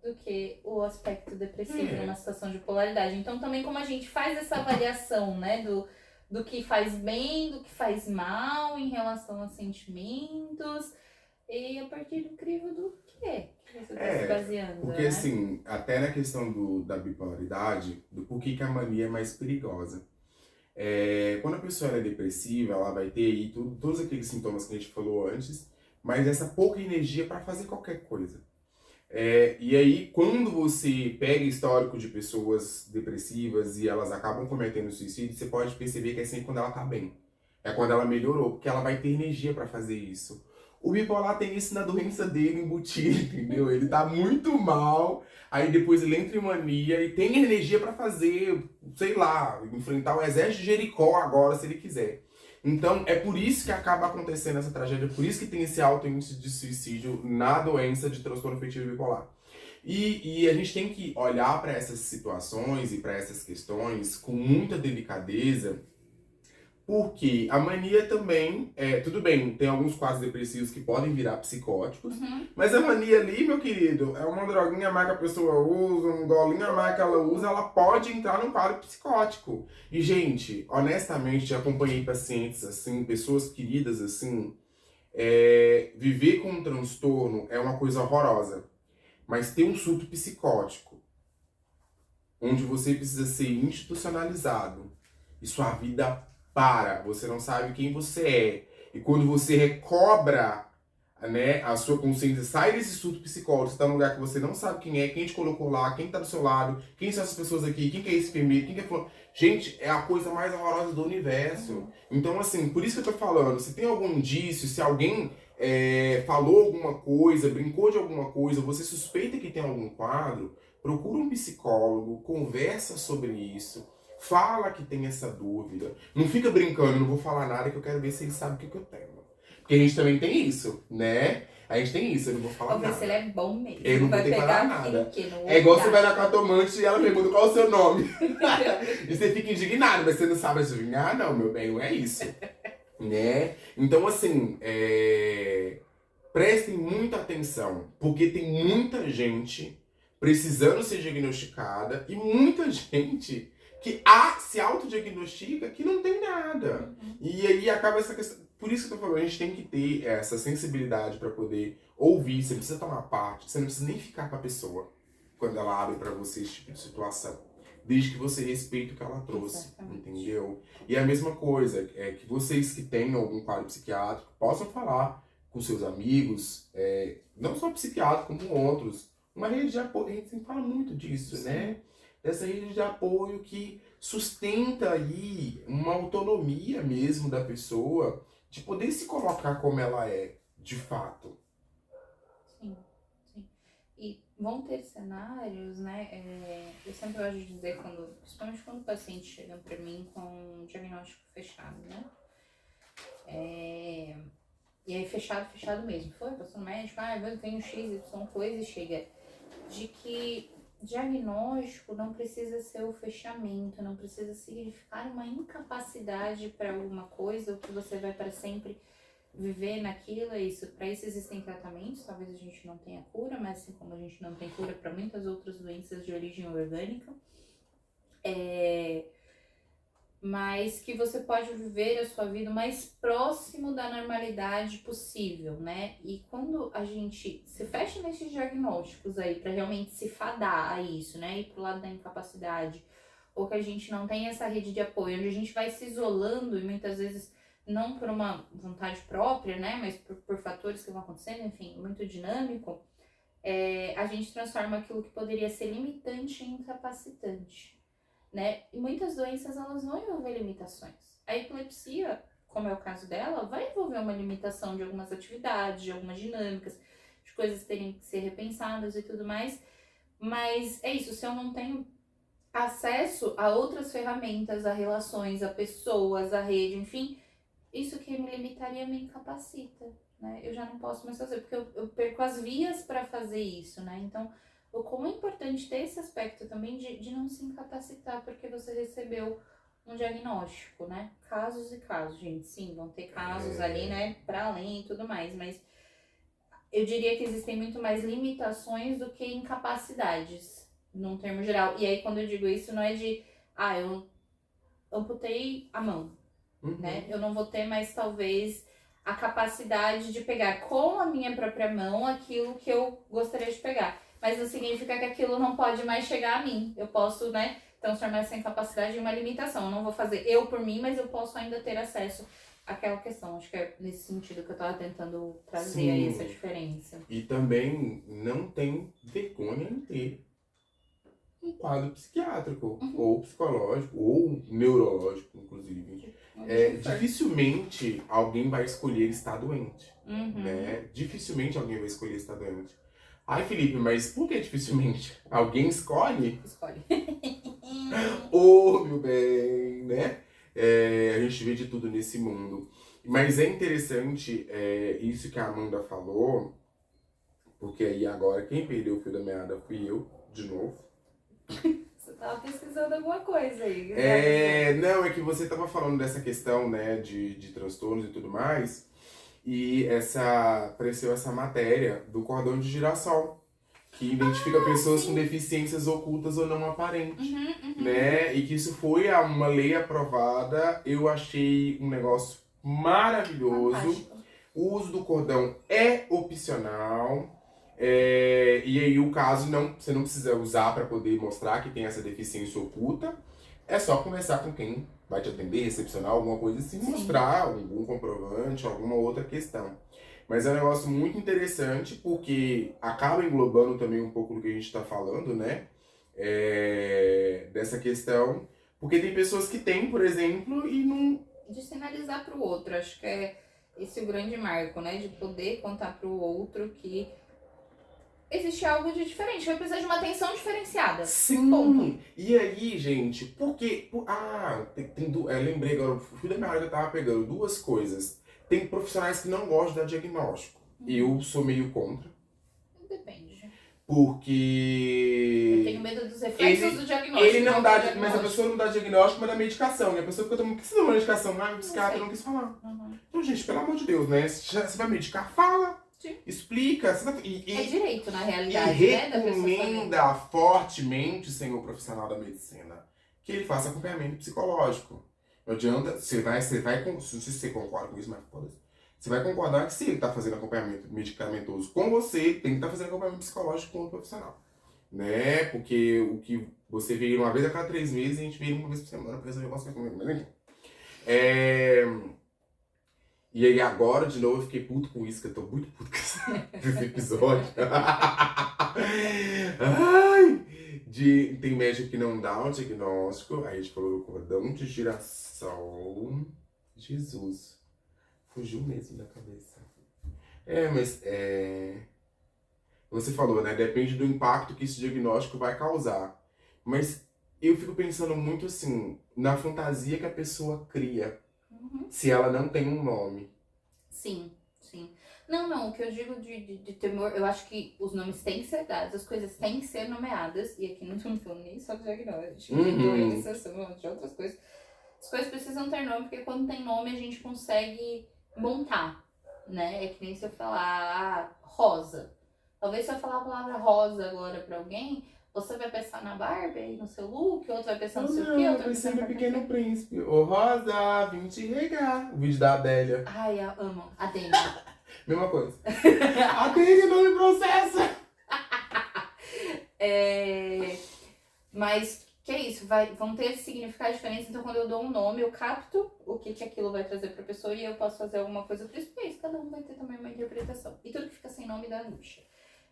do que o aspecto depressivo numa situação de polaridade. Então, também como a gente faz essa avaliação, né, do que faz bem, do que faz mal em relação a sentimentos, e a partir do crivo do que você está se baseando, porque né? assim, até na questão da bipolaridade, do porquê que a mania é mais perigosa. Quando a pessoa é depressiva, ela vai ter aí todos aqueles sintomas que a gente falou antes, mas essa pouca energia para fazer qualquer coisa. E aí, quando você pega histórico de pessoas depressivas e elas acabam cometendo suicídio, você pode perceber que é sempre quando ela tá bem. É quando ela melhorou, porque ela vai ter energia pra fazer isso. O bipolar tem isso na doença dele embutido, entendeu? Ele tá muito mal, aí depois ele entra em mania e tem energia pra fazer, sei lá, enfrentar o exército de Jericó agora, se ele quiser. Então, é por isso que acaba acontecendo essa tragédia, por isso que tem esse alto índice de suicídio na doença de transtorno afetivo bipolar. E a gente tem que olhar para essas situações e para essas questões com muita delicadeza, porque a mania também, tudo bem, tem alguns quadros depressivos que podem virar psicóticos, mas a mania ali, meu querido, é uma droguinha a mais que a pessoa usa, um golinho a mais que ela usa, ela pode entrar num quadro psicótico. E, gente, honestamente, já acompanhei pacientes assim, pessoas queridas assim, viver com um transtorno é uma coisa horrorosa, mas ter um surto psicótico, onde você precisa ser institucionalizado e sua vida você não sabe quem você é. E quando você recobra, né, a sua consciência, sai desse surto psicótico, você tá num lugar que você não sabe quem é, quem te colocou lá, quem tá do seu lado, quem são essas pessoas aqui, quem que é esse enfermeiro, quem que é... Gente, é a coisa mais horrorosa do universo. Então, assim, por isso que eu tô falando, se tem algum indício, se alguém falou alguma coisa, brincou de alguma coisa, você suspeita que tem algum quadro, procura um psicólogo, conversa sobre isso, fala que tem essa dúvida. Não fica brincando, não vou falar nada que eu quero ver se ele sabe o que eu tenho. Porque a gente também tem isso, né? A gente tem isso, eu não vou falar nada. Vamos ver se ele é bom mesmo. Eu não vou ter que falar pegar nada. É igual você vai na cartomante e ela pergunta qual é o seu nome. E você fica indignado, mas você não sabe adivinhar. Não, meu bem, não é isso. Né? Então, assim, prestem muita atenção, porque tem muita gente precisando ser diagnosticada e muita gente que se autodiagnostica que não tem nada. E aí acaba essa questão. Por isso que eu tô falando, a gente tem que ter essa sensibilidade para poder ouvir. Você não precisa tomar parte, você não precisa nem ficar com a pessoa quando ela abre para você esse tipo de situação. Desde que você respeite o que ela trouxe, entendeu? E a mesma coisa, que vocês que têm algum quadro psiquiátrico possam falar com seus amigos, não só psiquiátrico, como outros. Uma rede de apoio, a gente sempre fala muito disso, né? Dessa rede de apoio que sustenta aí uma autonomia mesmo da pessoa de poder se colocar como ela é, de fato. Sim, sim. E vão ter cenários, né? Eu sempre gosto de dizer, principalmente quando o paciente chega para mim com um diagnóstico fechado, né? E aí fechado mesmo. Passou no médico, eu tenho X, Y coisa e chega. De que diagnóstico não precisa ser o fechamento, não precisa significar uma incapacidade para alguma coisa, ou que você vai para sempre viver naquilo. É isso. Para isso existem tratamentos, talvez a gente não tenha cura, mas assim como a gente não tem cura para muitas outras doenças de origem orgânica, mas que você pode viver a sua vida o mais próximo da normalidade possível, né? E quando a gente se fecha nesses diagnósticos aí para realmente se fadar a isso, né? Ir pro lado da incapacidade, ou que a gente não tem essa rede de apoio, onde a gente vai se isolando e muitas vezes não por uma vontade própria, né? Mas por fatores que vão acontecendo, enfim, muito dinâmico, a gente transforma aquilo que poderia ser limitante em incapacitante. Né? E muitas doenças elas vão envolver limitações. A epilepsia, como é o caso dela, vai envolver uma limitação de algumas atividades, de algumas dinâmicas, de coisas terem que ser repensadas e tudo mais. Mas é isso, se eu não tenho acesso a outras ferramentas, a relações, a pessoas, a rede, enfim, isso que me limitaria me incapacita, né? Eu já não posso mais fazer, porque eu perco as vias para fazer isso, né? Então, como é importante ter esse aspecto também de não se incapacitar porque você recebeu um diagnóstico, né? Casos e casos, gente. Sim, vão ter casos ali, né? Para além e tudo mais, mas eu diria que existem muito mais limitações do que incapacidades, num termo geral. E aí, quando eu digo isso, não é de, eu amputei a mão, né? Eu não vou ter mais, talvez, a capacidade de pegar com a minha própria mão aquilo que eu gostaria de pegar. Mas não significa que aquilo não pode mais chegar a mim. Eu posso, né, transformar essa incapacidade em uma limitação. Eu não vou fazer eu por mim, mas eu posso ainda ter acesso àquela questão. Acho que é nesse sentido que eu tava tentando trazer aí essa diferença. E também não tem vergonha em ter um quadro psiquiátrico, ou psicológico, ou neurológico, inclusive. Dificilmente alguém vai escolher estar doente, né? Dificilmente alguém vai escolher estar doente. Ai, Felipe, mas por que dificilmente? Alguém escolhe? Escolhe. Meu bem, né? A gente vê de tudo nesse mundo. Mas é interessante isso que a Amanda falou, porque aí agora quem perdeu o fio da meada fui eu, de novo. Você tava pesquisando alguma coisa aí. Não, é que você tava falando dessa questão, né, de transtornos e tudo mais. E apareceu essa matéria do cordão de girassol, que identifica pessoas com deficiências ocultas ou não aparentes, né? E que isso foi uma lei aprovada. Eu achei um negócio maravilhoso. Fantástico. O uso do cordão é opcional. E aí o caso você não precisa usar para poder mostrar que tem essa deficiência oculta. É só conversar com quem vai te atender, recepcionar, alguma coisa assim, mostrar algum comprovante, alguma outra questão. Mas é um negócio muito interessante porque acaba englobando também um pouco do que a gente está falando, né? Dessa questão. Porque tem pessoas que têm, por exemplo, e não... De sinalizar para o outro. Acho que é esse o grande marco, né? De poder contar para o outro que existe algo de diferente, vai precisar de uma atenção diferenciada. Sim! Ponto. E aí, gente, por quê? Lembrei agora, o fio da minha hora que eu tava pegando duas coisas. Tem profissionais que não gostam de dar diagnóstico. Eu sou meio contra. Depende. Porque... Eu tenho medo dos reflexos do diagnóstico. Ele não dá, mas a pessoa não dá diagnóstico, mas dá medicação. E a pessoa fica tomando, por que você dá uma medicação? O psiquiatra não quis falar. Então, gente, pelo amor de Deus, né? Você vai medicar, fala. Sim. Explica. É direito, na realidade, E né? Da pessoa recomenda fortemente o senhor profissional da medicina que ele faça acompanhamento psicológico. Não adianta, se você concorda com isso, mas foda-se. Você vai concordar que se ele está fazendo acompanhamento medicamentoso com você, tem que estar fazendo acompanhamento psicológico com o profissional. Né? Porque o que você vê uma vez a cada 3 meses, a gente vê uma vez por semana para resolver algumas coisas. Mas enfim. E aí agora, de novo, eu fiquei puto com isso, que eu tô muito puto com esse episódio. Tem médico que não dá o diagnóstico, aí a gente falou do cordão de girassol. Jesus. Fugiu mesmo da cabeça. você falou, né? Depende do impacto que esse diagnóstico vai causar. Mas eu fico pensando muito assim, na fantasia que a pessoa cria, Uhum. se ela não tem um nome. Sim, sim. Não, o que eu digo de temor, eu acho que os nomes têm que ser dados, as coisas têm que ser nomeadas, e aqui não estamos falando nem só de diagnóstico, de doenças, de outras coisas. As coisas precisam ter nome, porque quando tem nome a gente consegue montar, né? É que nem se eu falar rosa. Talvez se eu falar a palavra rosa agora pra alguém, você vai pensar na Barbie, no seu look, outro vai pensar no seu quê, Eu outro vai pensei pensar no no Pequeno Príncipe. Ô Rosa, vim te regar. O vídeo da Adélia. Ai, eu amo. A Demi. Mesma coisa. Adélia não me processa! Mas que é isso, vão ter significados diferentes, então quando eu dou um nome, eu capto o que aquilo vai trazer pra pessoa e eu posso fazer alguma coisa por isso, porque é isso, cada um vai ter também uma interpretação. E tudo que fica sem nome dá angústia.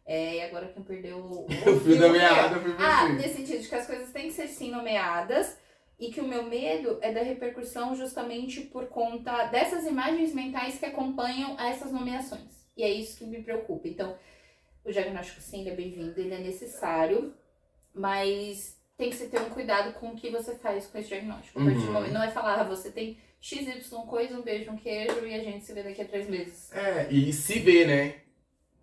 E agora quem perdeu o fio da meada foi você. nesse sentido de que as coisas têm que ser sim nomeadas e que o meu medo é da repercussão justamente por conta dessas imagens mentais que acompanham essas nomeações. E é isso que me preocupa. Então, o diagnóstico sim, ele é bem-vindo, ele é necessário, mas tem que se ter um cuidado com o que você faz com esse diagnóstico. A partir do momento, não é falar, você tem XY coisa, um beijo, um queijo e a gente se vê daqui a 3 meses. E se vê, né?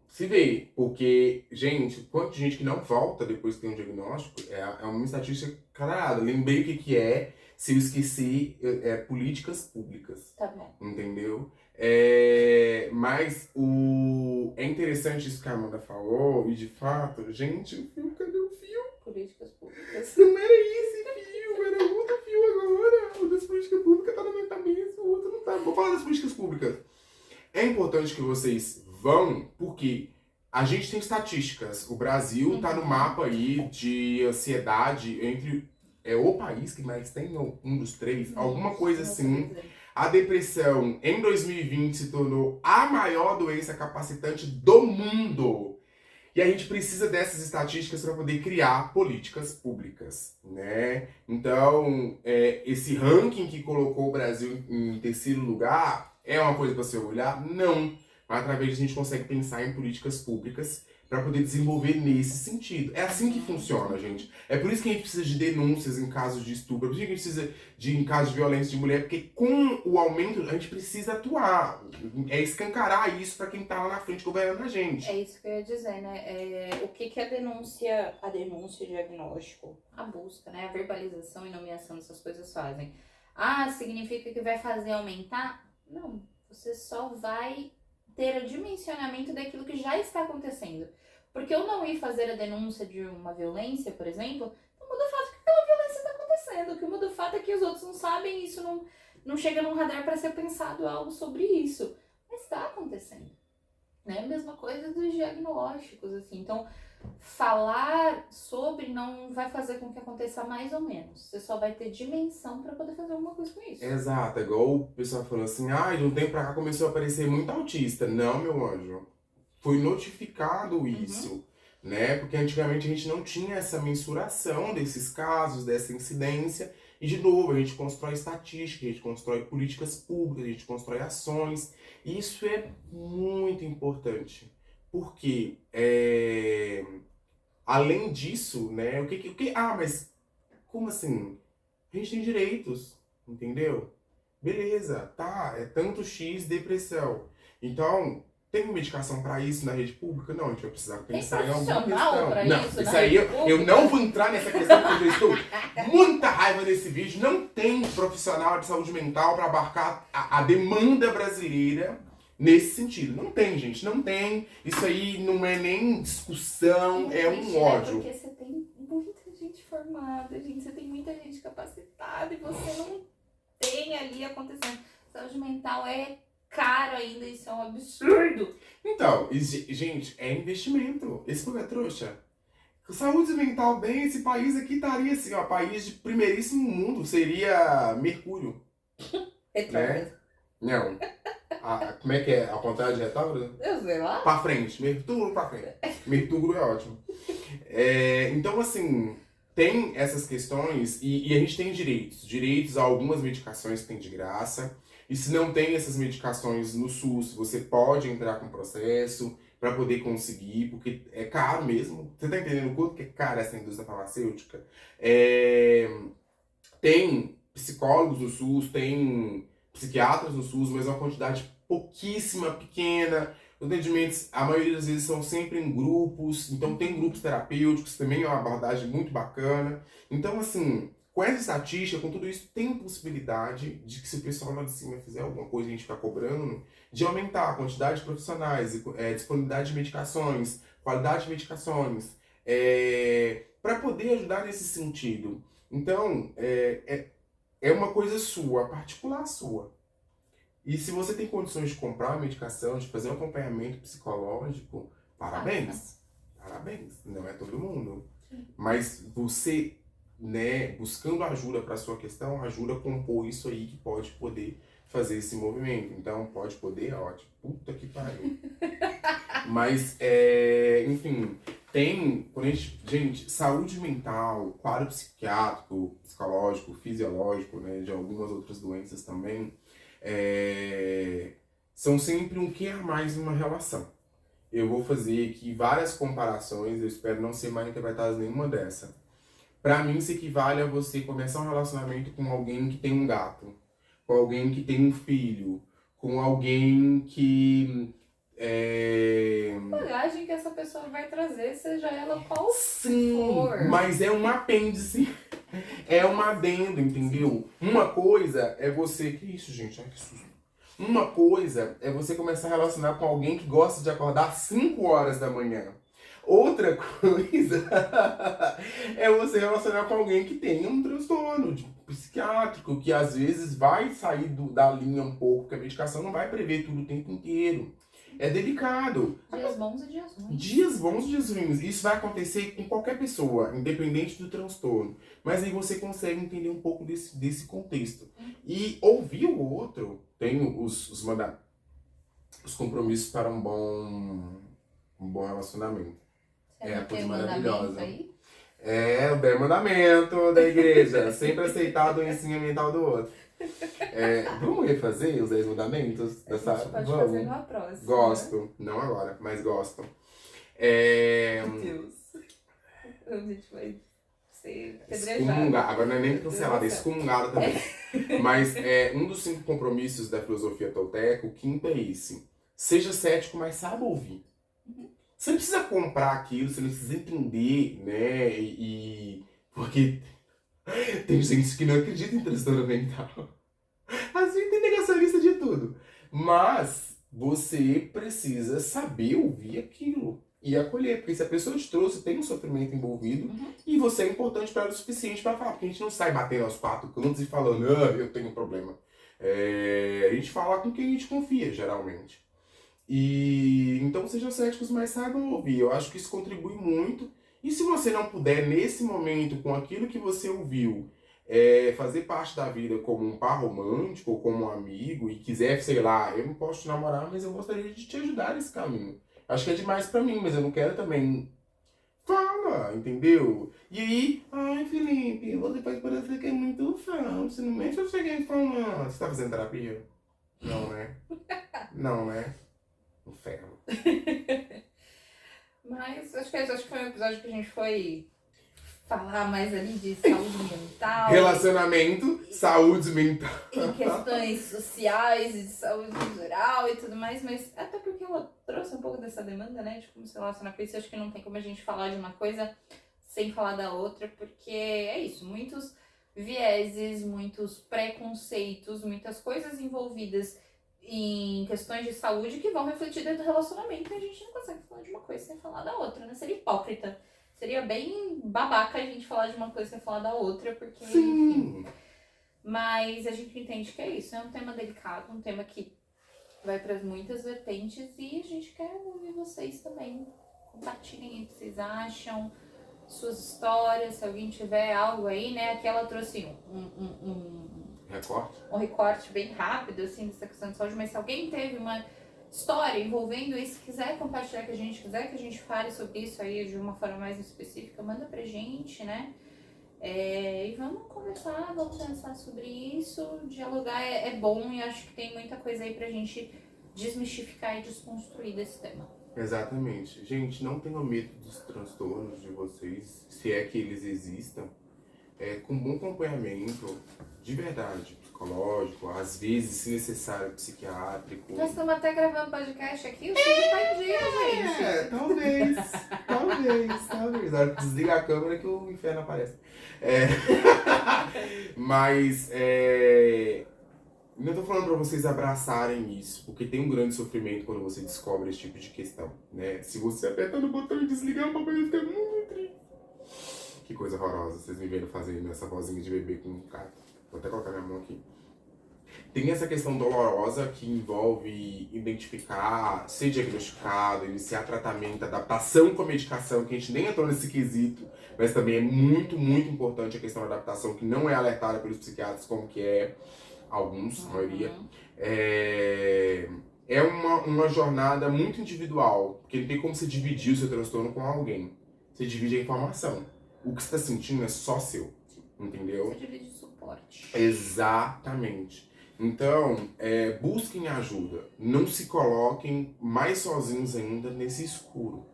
Se vê. Porque, gente, quanta gente que não volta depois que tem um diagnóstico, é uma estatística caralhada. Lembrei o que é, se eu esqueci, políticas públicas. Tá bom. Entendeu? Mas é interessante isso que a Amanda falou, e de fato, gente, o fio, cadê o fio? Políticas públicas. Não era esse fio, era outro fio agora. O das políticas públicas tá na minha cabeça, o outro não tá. Vou falar das políticas públicas. É importante que vocês vão, porque a gente tem estatísticas. O Brasil tá no mapa aí de ansiedade entre o país que mais tem, ou um dos três, alguma coisa assim. A depressão, em 2020, se tornou a maior doença capacitante do mundo. E a gente precisa dessas estatísticas para poder criar políticas públicas, né? Então, esse ranking que colocou o Brasil em terceiro lugar é uma coisa para se orgulhar? Não. Mas através disso a gente consegue pensar em políticas públicas para poder desenvolver nesse sentido. É assim que funciona, gente. É por isso que a gente precisa de denúncias em casos de estupro, é por isso que a gente precisa em casos de violência de mulher, porque com o aumento a gente precisa atuar. É escancarar isso para quem tá lá na frente governando a gente. É isso que eu ia dizer, né? O que a denúncia, o diagnóstico, a busca, né? A verbalização e nomeação dessas coisas fazem. Significa que vai fazer aumentar? Não, você só vai ter o dimensionamento daquilo que já está acontecendo. Porque eu não ir fazer a denúncia de uma violência, por exemplo, não muda o fato que aquela violência está acontecendo. O que muda o fato é que os outros não sabem, isso não chega num radar para ser pensado algo sobre isso. Mas está acontecendo. Né? A mesma coisa dos diagnósticos, assim. Então, falar sobre não vai fazer com que aconteça mais ou menos. Você só vai ter dimensão para poder fazer alguma coisa com isso. Exato, igual o pessoal falou assim, de um tempo pra cá começou a aparecer muito autista. Não, meu anjo, foi notificado isso, né? Porque antigamente a gente não tinha essa mensuração desses casos, dessa incidência. E, de novo, a gente constrói estatística, a gente constrói políticas públicas, a gente constrói ações. E isso é muito importante. Porque, além disso, né, mas como assim? A gente tem direitos, entendeu? Beleza, tá, é tanto X depressão. Então, tem medicação pra isso na rede pública? Não, a gente vai precisar pensar em alguma questão. Pra Não, isso isso na aí rede eu não vou entrar nessa questão porque eu estou muita raiva nesse vídeo. Não tem profissional de saúde mental pra abarcar a demanda brasileira nesse sentido. Não tem, gente, não tem. Isso aí não é nem discussão, é um ódio. Porque você tem muita gente formada, gente, você tem muita gente capacitada e você não tem ali acontecendo. Saúde mental é caro ainda, isso é um absurdo. Então, gente, é investimento. Esse povo é trouxa. Saúde mental bem, esse país aqui estaria assim, ó, país de primeiríssimo mundo, seria Mercúrio. Retrógrado. Não. Como é que é? Ao contrário de retrógrado? Eu sei lá. Pra frente. Mercúrio pra frente. Mercúrio é ótimo. Então, assim, tem essas questões e a gente tem direitos. Direitos a algumas medicações que tem de graça. E se não tem essas medicações no SUS, você pode entrar com processo, para poder conseguir, porque é caro mesmo. Você tá entendendo o quanto que é cara essa indústria farmacêutica? Tem psicólogos no SUS, tem psiquiatras no SUS, mas é uma quantidade pouquíssima, pequena. Os atendimentos, a maioria das vezes, são sempre em grupos, então tem grupos terapêuticos, também é uma abordagem muito bacana. Então, assim, com essa estatística, com tudo isso, tem possibilidade de que, se o pessoal lá de cima fizer alguma coisa e a gente ficar cobrando, de aumentar a quantidade de profissionais, disponibilidade de medicações, qualidade de medicações, para poder ajudar nesse sentido. Então, é uma coisa sua, particular sua. E se você tem condições de comprar uma medicação, de fazer um acompanhamento psicológico, parabéns. Parabéns. Não é todo mundo. Mas você, né, buscando ajuda para sua questão, ajuda a compor isso aí que pode poder fazer esse movimento. Então, pode poder, ótimo. Puta que pariu. Mas, enfim, quando gente, saúde mental, quadro psiquiátrico, psicológico, fisiológico, né, de algumas outras doenças também, são sempre um que a mais numa relação. Eu vou fazer aqui várias comparações, eu espero não ser mal interpretado nenhuma dessa. Pra mim, isso equivale a você começar um relacionamento com alguém que tem um gato, com alguém que tem um filho, com alguém que bagagem que essa pessoa vai trazer, seja ela qual Sim, for. mas é um apêndice, é um adendo, entendeu? Uma coisa é você... Que isso, gente? Ai, que susto. Uma coisa é você começar a relacionar com alguém que gosta de acordar às 5 horas da manhã. Outra coisa é você relacionar com alguém que tem um transtorno psiquiátrico, que às vezes vai sair da linha um pouco, porque a medicação não vai prever tudo o tempo inteiro. É delicado. Dias bons e dias ruins. Dias bons e dias ruins. Isso vai acontecer com qualquer pessoa, independente do transtorno. Mas aí você consegue entender um pouco desse contexto. E ouvir o outro, tem os compromissos para um bom relacionamento. Você a não tem coisa mandamento maravilhosa. aí? É o 10 mandamento da igreja. Sempre aceitado o ensino mental do outro. Vamos refazer os 10 mandamentos? A gente pode fazer numa próxima. Gosto. Não agora, mas gosto. Meu Deus. A gente vai ser pedrejado. Excomungar. Agora não é nem cancelado, é excomungado também. Mas um dos 5 compromissos da filosofia tolteca, o quinto é esse. Seja cético, mas saiba ouvir. Você não precisa comprar aquilo, você não precisa entender, né? Porque tem gente que não acredita em transtorno mental. Assim, tem negacionista de tudo. Mas você precisa saber ouvir aquilo e acolher. Porque se a pessoa te trouxe, tem um sofrimento envolvido, e você é importante para ela o suficiente para falar. Porque a gente não sai batendo aos 4 cantos e falando, eu tenho um problema. A gente fala com quem a gente confia, geralmente. E então sejam céticos, mas saibam ouvir. Eu acho que isso contribui muito. E se você não puder, nesse momento, com aquilo que você ouviu, fazer parte da vida como um par romântico ou como um amigo, e quiser, sei lá, eu não posso te namorar, mas eu gostaria de te ajudar nesse caminho. Acho que é demais pra mim, mas eu não quero também. Fala, entendeu? E aí, ai Felipe, você faz parecer que é muito falso, não mexe, eu cheguei falando. Você tá fazendo terapia? Não, né? Não, né? Inferno. Mas acho que foi um episódio que a gente foi falar mais ali de saúde mental. Relacionamento, saúde mental. E questões sociais e de saúde em geral e tudo mais, mas até porque ela trouxe um pouco dessa demanda, né, de como se relacionar com isso. Acho que não tem como a gente falar de uma coisa sem falar da outra, porque é isso, muitos vieses, muitos preconceitos, muitas coisas envolvidas em questões de saúde que vão refletir dentro do relacionamento, e a gente não consegue falar de uma coisa sem falar da outra, né? Seria hipócrita. Seria bem babaca a gente falar de uma coisa sem falar da outra, porque, enfim. Mas a gente entende que é isso, é um tema delicado, um tema que vai para muitas vertentes, e a gente quer ouvir vocês também. Compartilhem o que vocês acham, suas histórias, se alguém tiver algo aí, né? Aqui ela trouxe um recorte bem rápido, assim, dessa questão de saúde, mas se alguém teve uma história envolvendo isso, quiser compartilhar com a gente, quiser que a gente fale sobre isso aí de uma forma mais específica, manda pra gente, né? E vamos conversar, vamos pensar sobre isso. Dialogar é bom, e acho que tem muita coisa aí pra gente desmistificar e desconstruir desse tema. Exatamente. Gente, não tenham medo dos transtornos de vocês, se é que eles existam. Com bom acompanhamento, de verdade, psicológico, às vezes, se necessário, psiquiátrico. Nós estamos até gravando podcast aqui, o Cid tá em dia, gente. Talvez. Na hora que desliga a câmera que o inferno aparece. Mas, não tô falando pra vocês abraçarem isso, porque tem um grande sofrimento quando você descobre esse tipo de questão, né? Se você apertar no botão e desligar, o papai fica muito triste. Que coisa horrorosa, vocês me vendo fazendo essa vozinha de bebê com um gato. Vou até colocar minha mão aqui. Tem essa questão dolorosa que envolve identificar, ser diagnosticado, iniciar tratamento, adaptação com a medicação, que a gente nem entrou nesse quesito, mas também é muito, muito importante a questão da adaptação, que não é alertada pelos psiquiatras como que é, alguns, a maioria. É uma jornada muito individual, porque não tem como você dividir o seu transtorno com alguém. Você divide a informação. O que você está sentindo é só seu, entendeu? Você divide suporte. Exatamente. Então, busquem ajuda. Não se coloquem mais sozinhos ainda nesse escuro,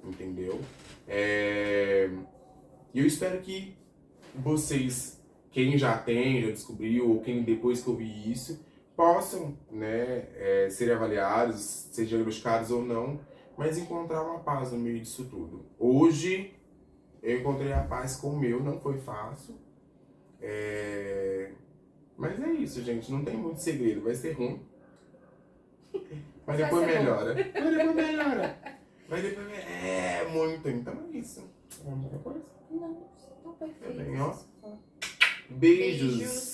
entendeu? E eu espero que vocês, quem já tem, já descobriu, ou quem depois que ouvir isso, possam, né, ser avaliados, ser diagnosticados ou não, mas encontrar uma paz no meio disso tudo. Hoje, eu encontrei a paz com o meu, não foi fácil. Mas é isso, gente. Não tem muito segredo. Vai ser ruim. Mas depois melhora. Mas depois muito. Então é isso. Alguma coisa? Não, tá perfeito. Tá bem, ó. Beijos.